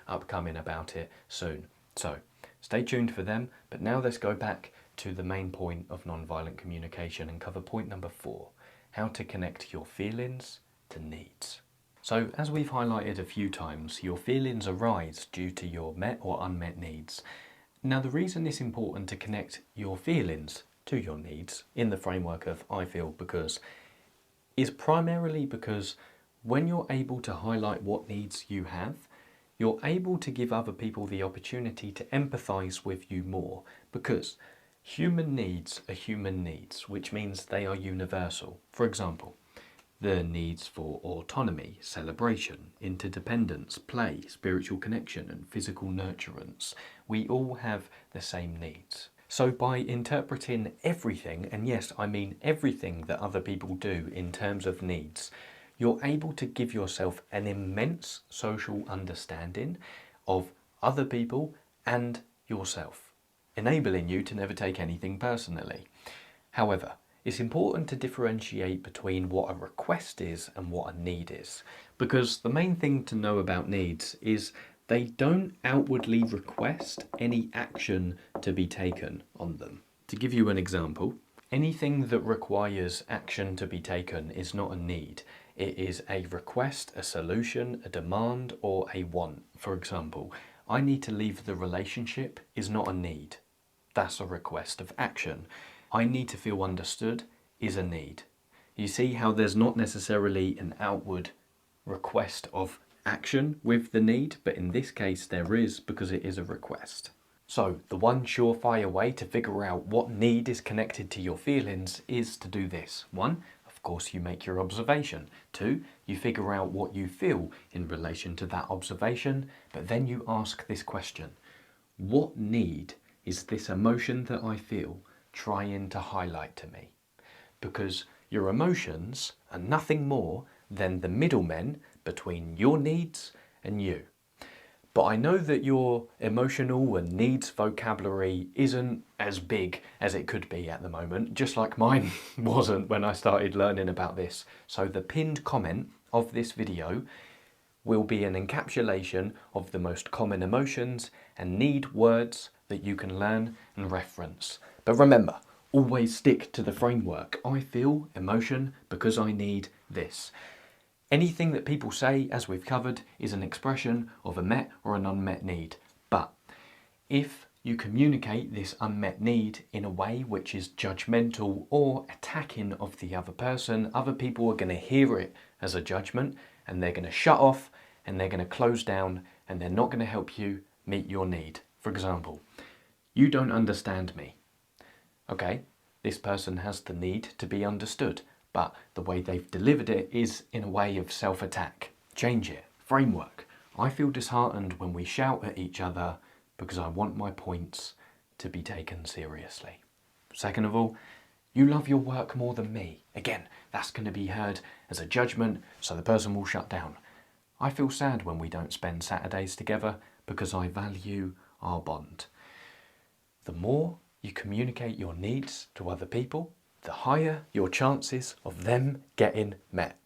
S1: upcoming about it soon. So, stay tuned for them, but now let's go back to the main point of nonviolent communication and cover point number 4, how to connect your feelings to needs. So, as we've highlighted a few times, your feelings arise due to your met or unmet needs. Now, the reason it's important to connect your feelings to your needs in the framework of I feel because is primarily because when you're able to highlight what needs you have, you're able to give other people the opportunity to empathise with you more, because human needs are human needs, which means they are universal. For example, the needs for autonomy, celebration, interdependence, play, spiritual connection, and physical nurturance. We all have the same needs. So by interpreting everything, and yes, I mean everything that other people do in terms of needs, you're able to give yourself an immense social understanding of other people and yourself, enabling you to never take anything personally. However, it's important to differentiate between what a request is and what a need is, because the main thing to know about needs is they don't outwardly request any action to be taken on them. To give you an example, anything that requires action to be taken is not a need. It is a request, a solution, a demand, or a want. For example, I need to leave the relationship is not a need. That's a request of action. I need to feel understood is a need. You see how there's not necessarily an outward request of action with the need, but in this case there is, because it is a request. So the one surefire way to figure out what need is connected to your feelings is to do this. 1, of course, you make your observation. 2, you figure out what you feel in relation to that observation, but then you ask this question: what need is this emotion that I feel trying to highlight to me? Because your emotions are nothing more than the middlemen between your needs and you. But I know that your emotional and needs vocabulary isn't as big as it could be at the moment, just like mine wasn't when I started learning about this. So the pinned comment of this video will be an encapsulation of the most common emotions and need words that you can learn and reference. But remember, always stick to the framework. I feel emotion because I need this. Anything that people say, as we've covered, is an expression of a met or an unmet need. But if you communicate this unmet need in a way which is judgmental or attacking of the other person, other people are going to hear it as a judgment, and they're going to shut off, and they're going to close down, and they're not going to help you meet your need. For example, you don't understand me. Okay, this person has the need to be understood, but the way they've delivered it is in a way of self-attack. Change it. Framework. I feel disheartened when we shout at each other because I want my points to be taken seriously. Second of all, you love your work more than me. Again, that's going to be heard as a judgment, so the person will shut down. I feel sad when we don't spend Saturdays together because I value our bond. The more you communicate your needs to other people, the higher your chances of them getting met.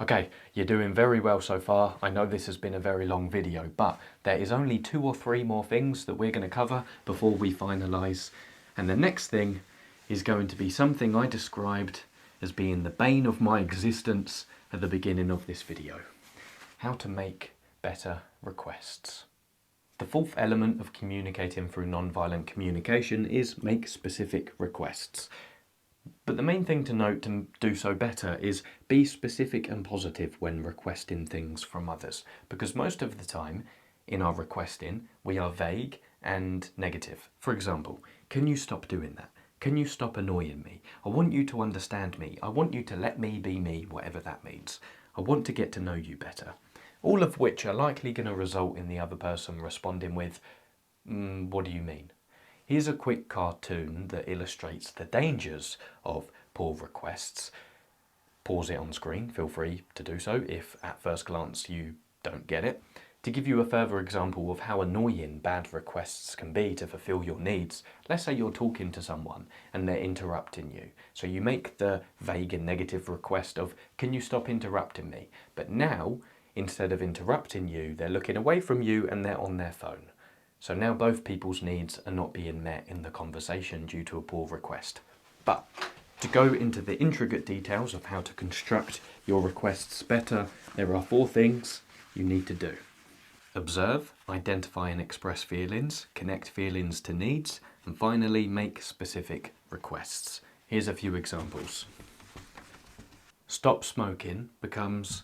S1: Okay, you're doing very well so far. I know this has been a very long video, but there is only 2 or 3 more things that we're going to cover before we finalise. And the next thing is going to be something I described as being the bane of my existence at the beginning of this video. How to make better requests. The 4th element of communicating through non-violent communication is make specific requests. But the main thing to note to do so better is be specific and positive when requesting things from others. Because most of the time in our requesting, we are vague and negative. For example, can you stop doing that? Can you stop annoying me? I want you to understand me. I want you to let me be me, whatever that means. I want to get to know you better. All of which are likely going to result in the other person responding with, what do you mean? Here's a quick cartoon that illustrates the dangers of poor requests. Pause it on screen, feel free to do so if at first glance you don't get it. To give you a further example of how annoying bad requests can be to fulfill your needs, let's say you're talking to someone and they're interrupting you. So you make the vague and negative request of, can you stop interrupting me? But now, instead of interrupting you, they're looking away from you and they're on their phone. So now both people's needs are not being met in the conversation due to a poor request. But to go into the intricate details of how to construct your requests better, there are 4 things you need to do. Observe, identify and express feelings, connect feelings to needs, and finally make specific requests. Here's a few examples. Stop smoking becomes,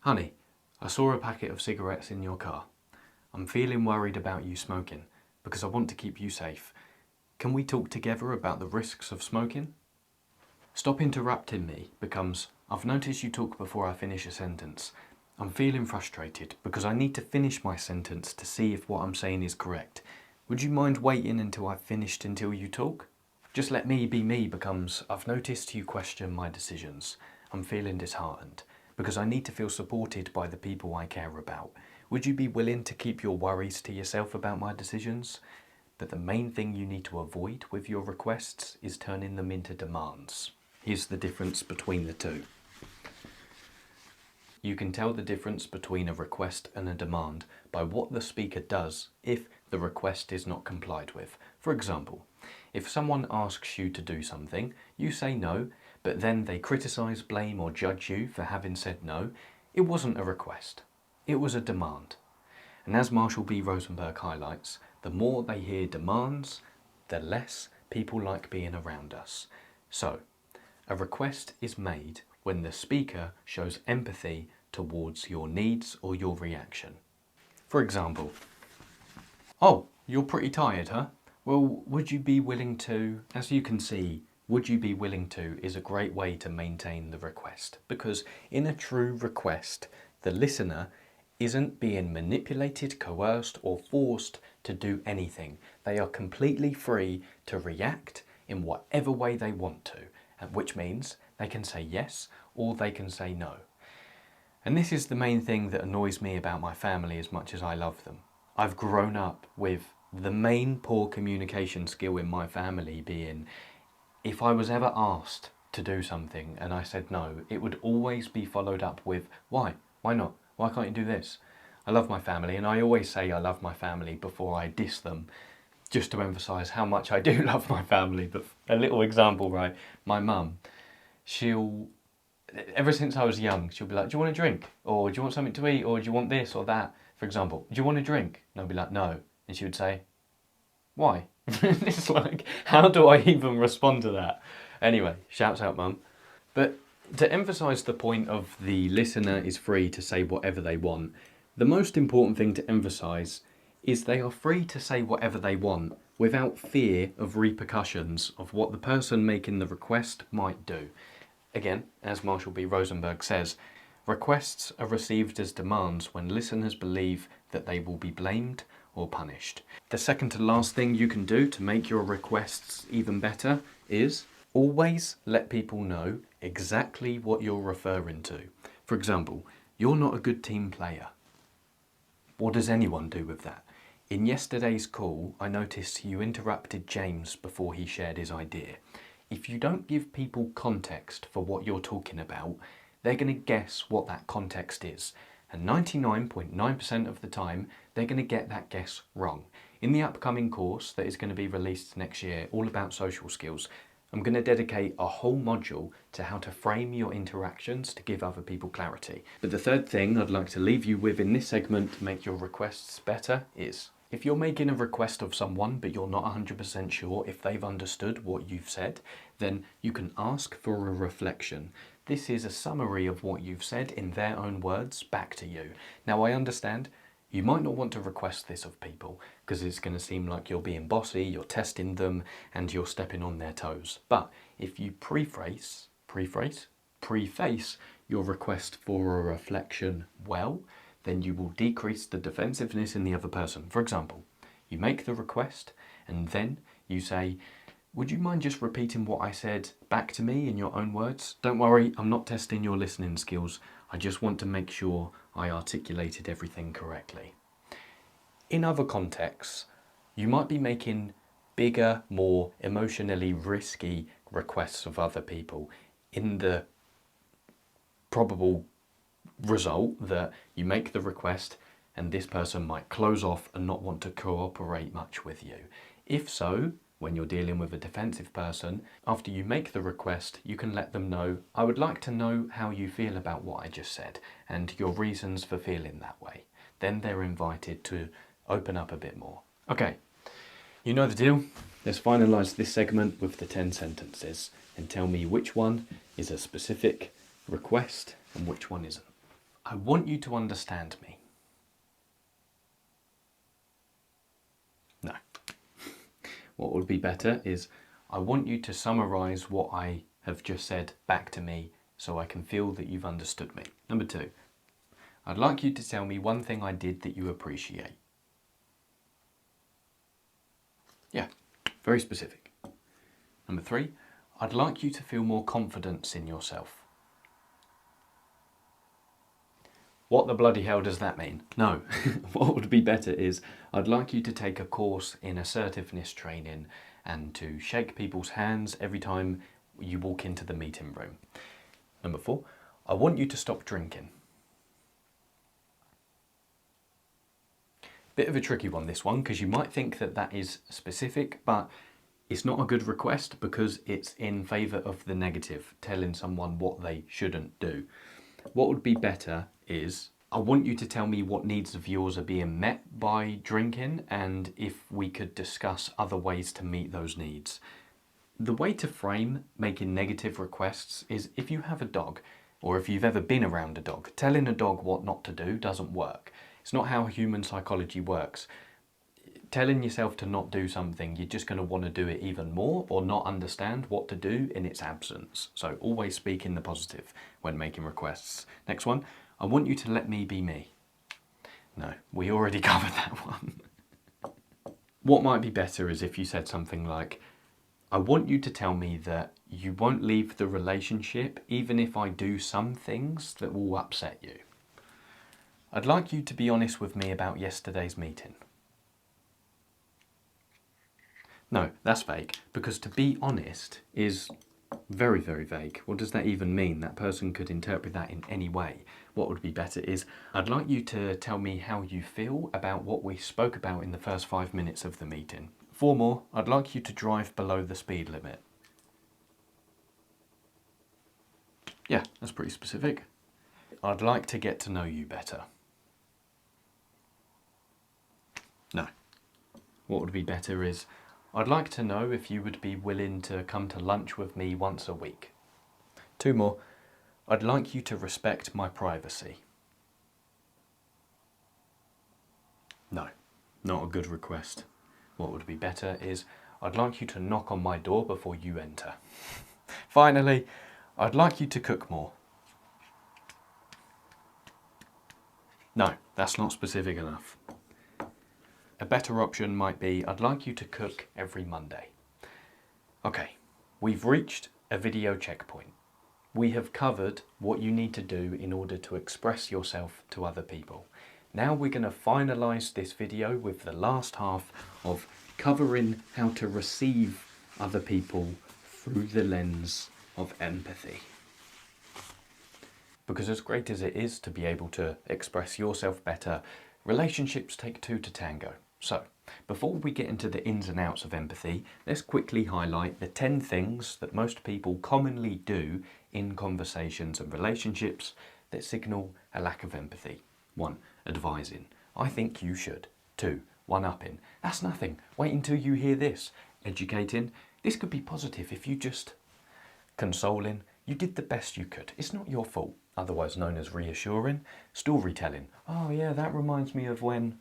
S1: honey, I saw a packet of cigarettes in your car. I'm feeling worried about you smoking because I want to keep you safe. Can we talk together about the risks of smoking? Stop interrupting me becomes, I've noticed you talk before I finish a sentence. I'm feeling frustrated because I need to finish my sentence to see if what I'm saying is correct. Would you mind waiting until I've finished until you talk? Just let me be me becomes, I've noticed you question my decisions. I'm feeling disheartened because I need to feel supported by the people I care about. Would you be willing to keep your worries to yourself about my decisions? But the main thing you need to avoid with your requests is turning them into demands. Here's the difference between the two. You can tell the difference between a request and a demand by what the speaker does if the request is not complied with. For example, if someone asks you to do something, you say no, but then they criticise, blame or judge you for having said no, it wasn't a request, it was a demand. And as Marshall B. Rosenberg highlights, the more they hear demands, the less people like being around us. So, a request is made when the speaker shows empathy towards your needs or your reaction. For example, oh, you're pretty tired, huh? Well, would you be willing to, as you can see, would you be willing to is a great way to maintain the request, because in a true request, the listener isn't being manipulated, coerced or forced to do anything. They are completely free to react in whatever way they want to, which means they can say yes or they can say no. And this is the main thing that annoys me about my family as much as I love them. I've grown up with the main poor communication skill in my family being, if I was ever asked to do something and I said no, it would always be followed up with, why? Why not? Why can't you do this? I love my family, and I always say I love my family before I diss them, just to emphasise how much I do love my family. But a little example, right? My mum, ever since I was young, she'll be like, do you want a drink? Or do you want something to eat? Or do you want this or that? For example, do you want a drink? And I'll be like, no. And she would say, why? It's like, how do I even respond to that? Anyway, shouts out, Mum. But to emphasise the point of the listener is free to say whatever they want, the most important thing to emphasise is they are free to say whatever they want without fear of repercussions of what the person making the request might do. Again, as Marshall B. Rosenberg says, requests are received as demands when listeners believe that they will be blamed or punished. The second to last thing you can do to make your requests even better is always let people know exactly what you're referring to. For example, you're not a good team player. What does anyone do with that? In yesterday's call, I noticed you interrupted James before he shared his idea. If you don't give people context for what you're talking about, they're going to guess what that context is. And 99.9% of the time, they're going to get that guess wrong. In the upcoming course that is going to be released next year, all about social skills, I'm going to dedicate a whole module to how to frame your interactions to give other people clarity. But the third thing I'd like to leave you with in this segment to make your requests better is, if you're making a request of someone but you're not 100% sure if they've understood what you've said, then you can ask for a reflection. This is a summary of what you've said in their own words back to you. Now, I understand you might not want to request this of people because it's going to seem like you're being bossy, you're testing them, and you're stepping on their toes. But if you preface your request for a reflection well, then you will decrease the defensiveness in the other person. For example, you make the request and then you say, would you mind just repeating what I said back to me in your own words? Don't worry, I'm not testing your listening skills. I just want to make sure I articulated everything correctly. In other contexts, you might be making bigger, more emotionally risky requests of other people in the probable result that you make the request and this person might close off and not want to cooperate much with you. If so, when you're dealing with a defensive person, after you make the request, you can let them know, I would like to know how you feel about what I just said and your reasons for feeling that way. Then they're invited to open up a bit more. Okay, you know the deal. Let's finalise this segment with the 10 sentences and tell me which one is a specific request and which one isn't. I want you to understand me. No. What would be better is, I want you to summarise what I have just said back to me so I can feel that you've understood me. Number 2, I'd like you to tell me one thing I did that you appreciate. Yeah, very specific. Number 3, I'd like you to feel more confidence in yourself. What the bloody hell does that mean? No, what would be better is I'd like you to take a course in assertiveness training and to shake people's hands every time you walk into the meeting room. Number 4, I want you to stop drinking. Bit of a tricky one, this one, because you might think that that is specific, but it's not a good request because it's in favour of the negative, telling someone what they shouldn't do. What would be better is, I want you to tell me what needs of yours are being met by drinking and if we could discuss other ways to meet those needs. The way to frame making negative requests is if you have a dog, or if you've ever been around a dog, telling a dog what not to do doesn't work. It's not how human psychology works. Telling yourself to not do something, you're just going to want to do it even more or not understand what to do in its absence. So always speak in the positive when making requests. Next one, I want you to let me be me. No, we already covered that one. What might be better is if you said something like, I want you to tell me that you won't leave the relationship even if I do some things that will upset you. I'd like you to be honest with me about yesterday's meeting. No, that's vague, because to be honest is very, very vague. What does that even mean? That person could interpret that in any way. What would be better is, I'd like you to tell me how you feel about what we spoke about in the first 5 minutes of the meeting. 4 more, I'd like you to drive below the speed limit. Yeah, that's pretty specific. I'd like to get to know you better. No. What would be better is, I'd like to know if you would be willing to come to lunch with me once a week. 2 more. I'd like you to respect my privacy. No, not a good request. What would be better is, I'd like you to knock on my door before you enter. Finally, I'd like you to cook more. No, that's not specific enough. A better option might be, I'd like you to cook every Monday. Okay, we've reached a video checkpoint. We have covered what you need to do in order to express yourself to other people. Now we're going to finalise this video with the last half of covering how to receive other people through the lens of empathy. Because as great as it is to be able to express yourself better, relationships take 2 to tango. So, before we get into the ins and outs of empathy, let's quickly highlight the 10 things that most people commonly do in conversations and relationships that signal a lack of empathy. 1. Advising. I think you should. 2. One-upping. That's nothing. Wait until you hear this. Educating. This could be positive if you just... Consoling. You did the best you could. It's not your fault. Otherwise known as reassuring. Storytelling. Oh yeah, that reminds me of when...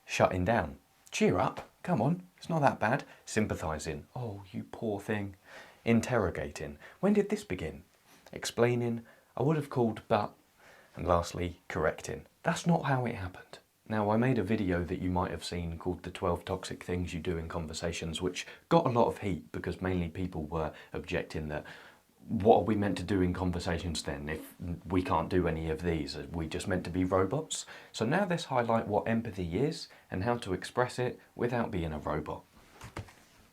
S1: Shutting down. Cheer up. Come on. It's not that bad. Sympathising. Oh, you poor thing. Interrogating. When did this begin? Explaining. I would have called but... And lastly, correcting. That's not how it happened. Now, I made a video that you might have seen called the 12 Toxic Things You Do in Conversations, which got a lot of heat because mainly people were objecting that what are we meant to do in conversations then if we can't do any of these? Are we just meant to be robots? So now let's highlight what empathy is and how to express it without being a robot.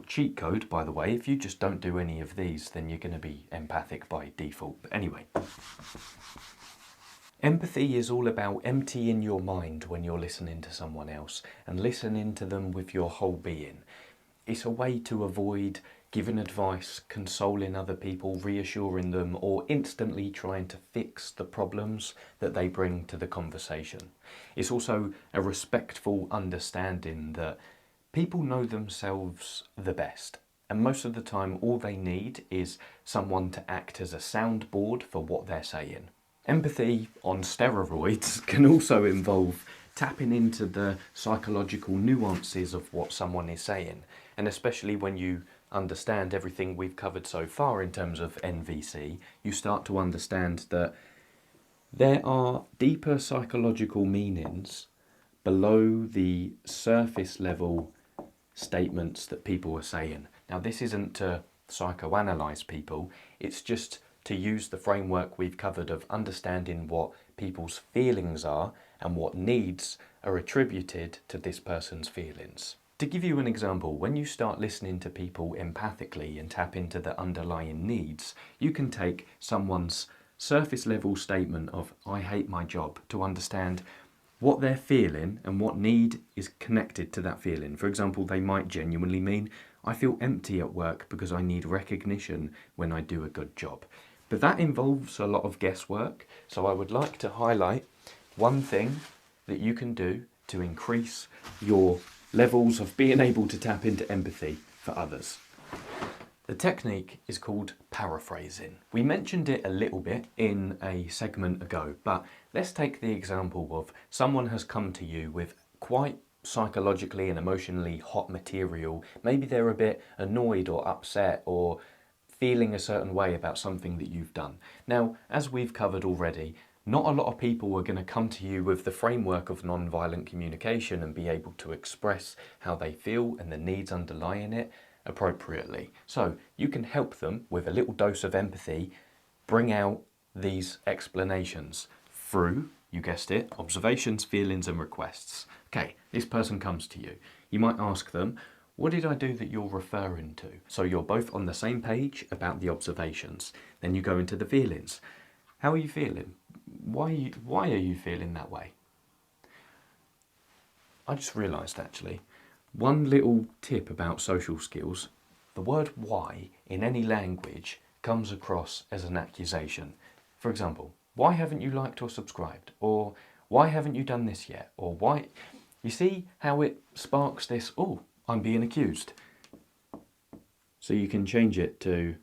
S1: Cheat code, by the way, if you just don't do any of these, then you're going to be empathic by default. But anyway. Empathy is all about emptying your mind when you're listening to someone else and listening to them with your whole being. It's a way to avoid giving advice, consoling other people, reassuring them, or instantly trying to fix the problems that they bring to the conversation. It's also a respectful understanding that people know themselves the best, and most of the time all they need is someone to act as a soundboard for what they're saying. Empathy on steroids can also involve tapping into the psychological nuances of what someone is saying, and especially when you understand everything we've covered so far in terms of NVC, you start to understand that there are deeper psychological meanings below the surface level statements that people are saying. Now, this isn't to psychoanalyze people, it's just to use the framework we've covered of understanding what people's feelings are and what needs are attributed to this person's feelings. To give you an example, when you start listening to people empathically and tap into the underlying needs, you can take someone's surface level statement of "I hate my job" to understand what they're feeling and what need is connected to that feeling. For example, they might genuinely mean, "I feel empty at work because I need recognition when I do a good job." But that involves a lot of guesswork, so I would like to highlight one thing that you can do to increase your levels of being able to tap into empathy for others. The technique is called paraphrasing. We mentioned it a little bit in a segment ago, but let's take the example of someone has come to you with quite psychologically and emotionally hot material. Maybe they're a bit annoyed or upset or feeling a certain way about something that you've done. Now, as we've covered already, not a lot of people are going to come to you with the framework of non-violent communication and be able to express how they feel and the needs underlying it appropriately. So you can help them with a little dose of empathy bring out these explanations through, you guessed it, observations, feelings and requests. Okay, this person comes to you. You might ask them, "What did I do that you're referring to?" So you're both on the same page about the observations. Then you go into the feelings. "How are you feeling? Why are you feeling that way?" I just realised actually, one little tip about social skills, the word "why" in any language comes across as an accusation. For example, "Why haven't you liked or subscribed?" Or "Why haven't you done this yet?" Or "Why..." You see how it sparks this, "Oh, I'm being accused." So you can change it to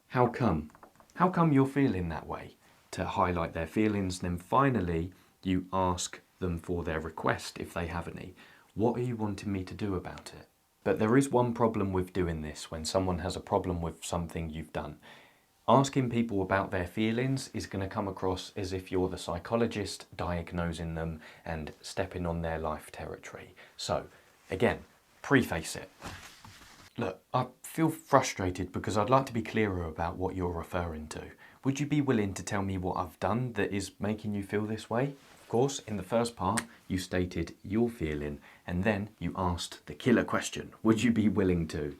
S1: "How come? How come you're feeling that way?" to highlight their feelings. Then finally, you ask them for their request if they have any. "What are you wanting me to do about it?" But there is one problem with doing this when someone has a problem with something you've done. Asking people about their feelings is going to come across as if you're the psychologist diagnosing them and stepping on their life territory. So, again, preface it. "Look, I feel frustrated because I'd like to be clearer about what you're referring to. Would you be willing to tell me what I've done that is making you feel this way?" Of course, in the first part, you stated your feeling, and then you asked the killer question, "Would you be willing to?"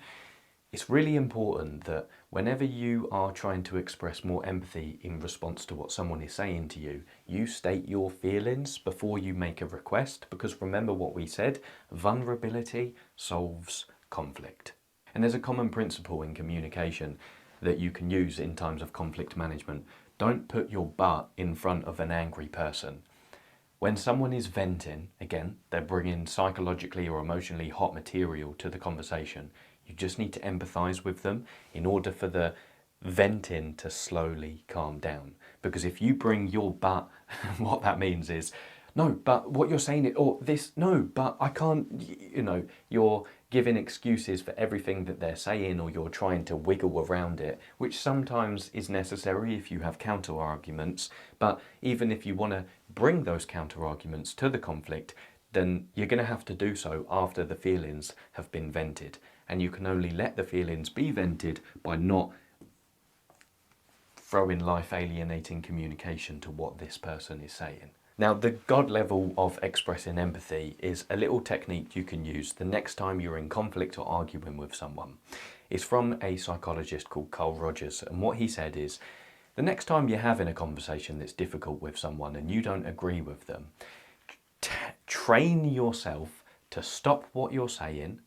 S1: It's really important that whenever you are trying to express more empathy in response to what someone is saying to you, you state your feelings before you make a request, because remember what we said, vulnerability solves conflict. And there's a common principle in communication that you can use in times of conflict management. Don't put your butt in front of an angry person. When someone is venting, again, they're bringing psychologically or emotionally hot material to the conversation. You just need to empathise with them in order for the venting to slowly calm down. Because if you bring your butt, what that means is, "No, but what you're saying is," or "this, no, but I can't," you're giving excuses for everything that they're saying, or you're trying to wiggle around it, which sometimes is necessary if you have counter arguments. But even if you want to bring those counter arguments to the conflict, then you're going to have to do so after the feelings have been vented. And you can only let the feelings be vented by not throwing life alienating communication to what this person is saying. Now, the God level of expressing empathy is a little technique you can use the next time you're in conflict or arguing with someone. It's from a psychologist called Carl Rogers, and what he said is, the next time you're having a conversation that's difficult with someone and you don't agree with them, train yourself to stop what you're saying,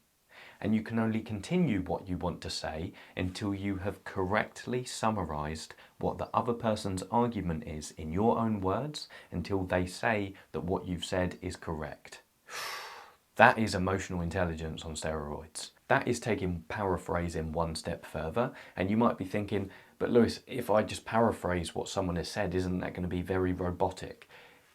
S1: and you can only continue what you want to say until you have correctly summarised what the other person's argument is in your own words, until they say that what you've said is correct. That is emotional intelligence on steroids. That is taking paraphrasing one step further, and you might be thinking, "But Lewis, if I just paraphrase what someone has said, isn't that going to be very robotic?"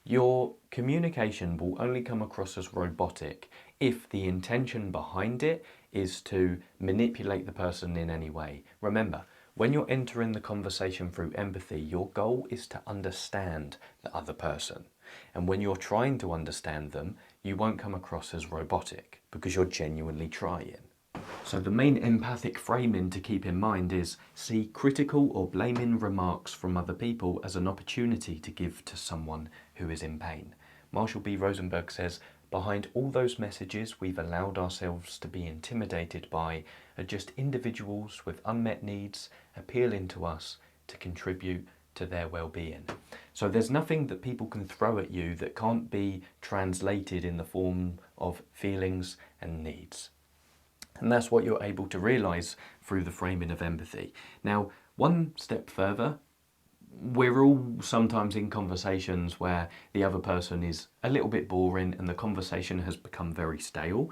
S1: Your communication will only come across as robotic if the intention behind it is to manipulate the person in any way. Remember, when you're entering the conversation through empathy, your goal is to understand the other person. And when you're trying to understand them, you won't come across as robotic because you're genuinely trying. So the main empathic framing to keep in mind is see critical or blaming remarks from other people as an opportunity to give to someone who is in pain. Marshall B. Rosenberg says, behind all those messages we've allowed ourselves to be intimidated by are just individuals with unmet needs appealing to us to contribute to their well-being. So there's nothing that people can throw at you that can't be translated in the form of feelings and needs. And that's what you're able to realise through the framing of empathy. Now, one step further, we're all sometimes in conversations where the other person is a little bit boring and the conversation has become very stale.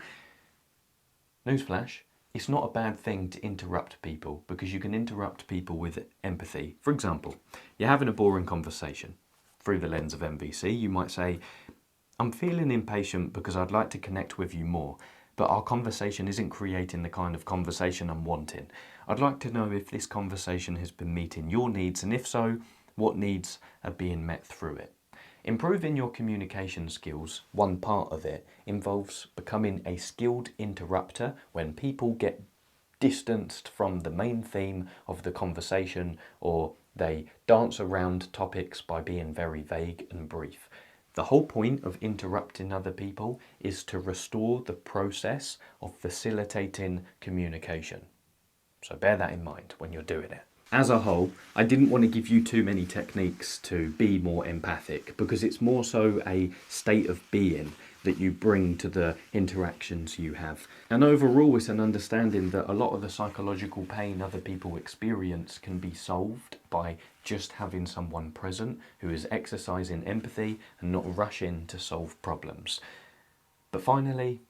S1: Newsflash, it's not a bad thing to interrupt people because you can interrupt people with empathy. For example, you're having a boring conversation. Through the lens of NVC, you might say, I'm feeling impatient because I'd like to connect with you more, but our conversation isn't creating the kind of conversation I'm wanting. I'd like to know if this conversation has been meeting your needs, and if so, what needs are being met through it. Improving your communication skills, one part of it, involves becoming a skilled interrupter when people get distanced from the main theme of the conversation or they dance around topics by being very vague and brief. The whole point of interrupting other people is to restore the process of facilitating communication. So bear that in mind when you're doing it. As a whole, I didn't want to give you too many techniques to be more empathic because it's more so a state of being that you bring to the interactions you have. And overall, it's an understanding that a lot of the psychological pain other people experience can be solved by just having someone present who is exercising empathy and not rushing to solve problems. But finally,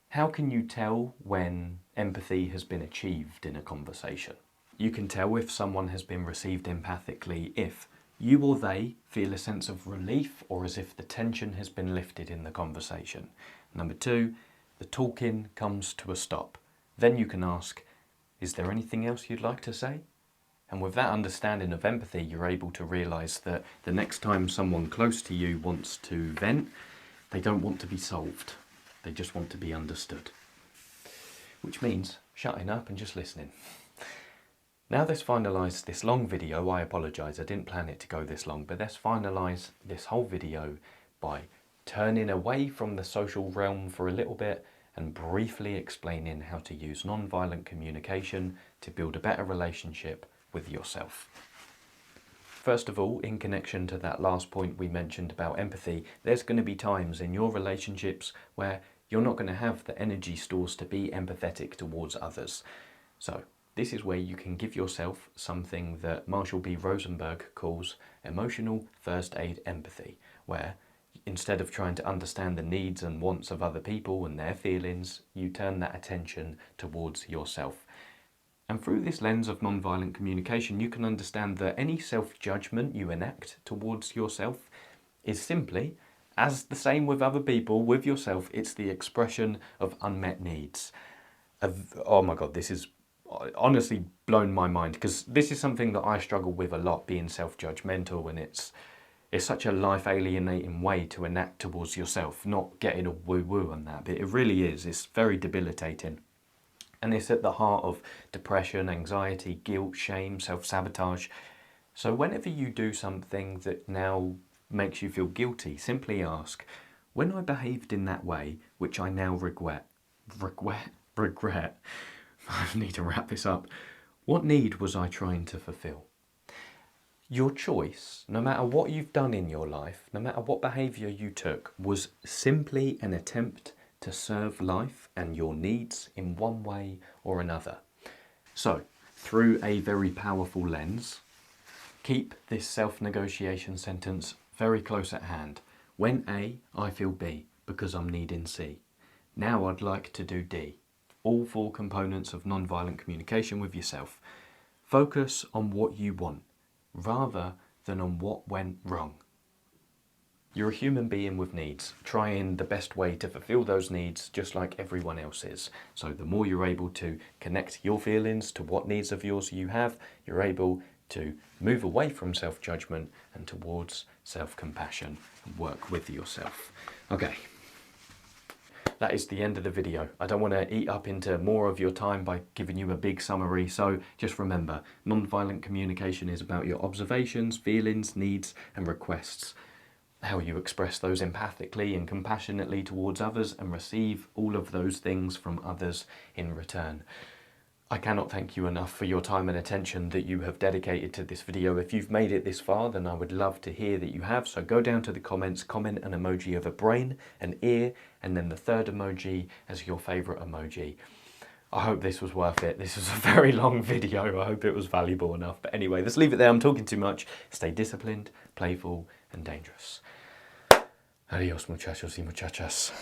S1: how can you tell when empathy has been achieved in a conversation? You can tell if someone has been received empathically if you or they feel a sense of relief or as if the tension has been lifted in the conversation. Number 2, the talking comes to a stop. Then you can ask, is there anything else you'd like to say? And with that understanding of empathy, you're able to realise that the next time someone close to you wants to vent, they don't want to be solved. They just want to be understood. Which means shutting up and just listening. Now let's finalise this long video. I apologise, I didn't plan it to go this long, but let's finalise this whole video by turning away from the social realm for a little bit and briefly explaining how to use non-violent communication to build a better relationship with yourself. First of all, in connection to that last point we mentioned about empathy, there's going to be times in your relationships where you're not going to have the energy stores to be empathetic towards others. So this is where you can give yourself something that Marshall B. Rosenberg calls emotional first aid empathy, where instead of trying to understand the needs and wants of other people and their feelings, you turn that attention towards yourself. And through this lens of non-violent communication, you can understand that any self-judgment you enact towards yourself is simply, as the same with other people, with yourself, it's the expression of unmet needs. Oh my God, this is honestly blown my mind because this is something that I struggle with a lot, being self-judgmental, and it's such a life alienating way to enact towards yourself, not getting a woo-woo on that, but it really is. It's very debilitating. And it's at the heart of depression, anxiety, guilt, shame, self-sabotage. So whenever you do something that now makes you feel guilty, simply ask, when I behaved in that way, which I now regret, I need to wrap this up. What need was I trying to fulfill? Your choice, no matter what you've done in your life, no matter what behaviour you took, was simply an attempt to serve life and your needs in one way or another. So, through a very powerful lens, keep this self-negotiation sentence very close at hand. When A, I feel B, because I'm needing C. Now I'd like to do D. All 4 components of non-violent communication with yourself. Focus on what you want, rather than on what went wrong. You're a human being with needs, trying the best way to fulfill those needs just like everyone else is. So the more you're able to connect your feelings to what needs of yours you have, you're able to move away from self-judgment and towards self-compassion and work with yourself. Okay. That is the end of the video. I don't want to eat up into more of your time by giving you a big summary, so just remember, non-violent communication is about your observations, feelings, needs and requests, how you express those empathically and compassionately towards others and receive all of those things from others in return. I cannot thank you enough for your time and attention that you have dedicated to this video. If you've made it this far, then I would love to hear that you have. So go down to the comments, comment an emoji of a brain, an ear, and then the third emoji as your favourite emoji. I hope this was worth it. This was a very long video. I hope it was valuable enough. But anyway, let's leave it there. I'm talking too much. Stay disciplined, playful, and dangerous. Adios, muchachos y muchachas.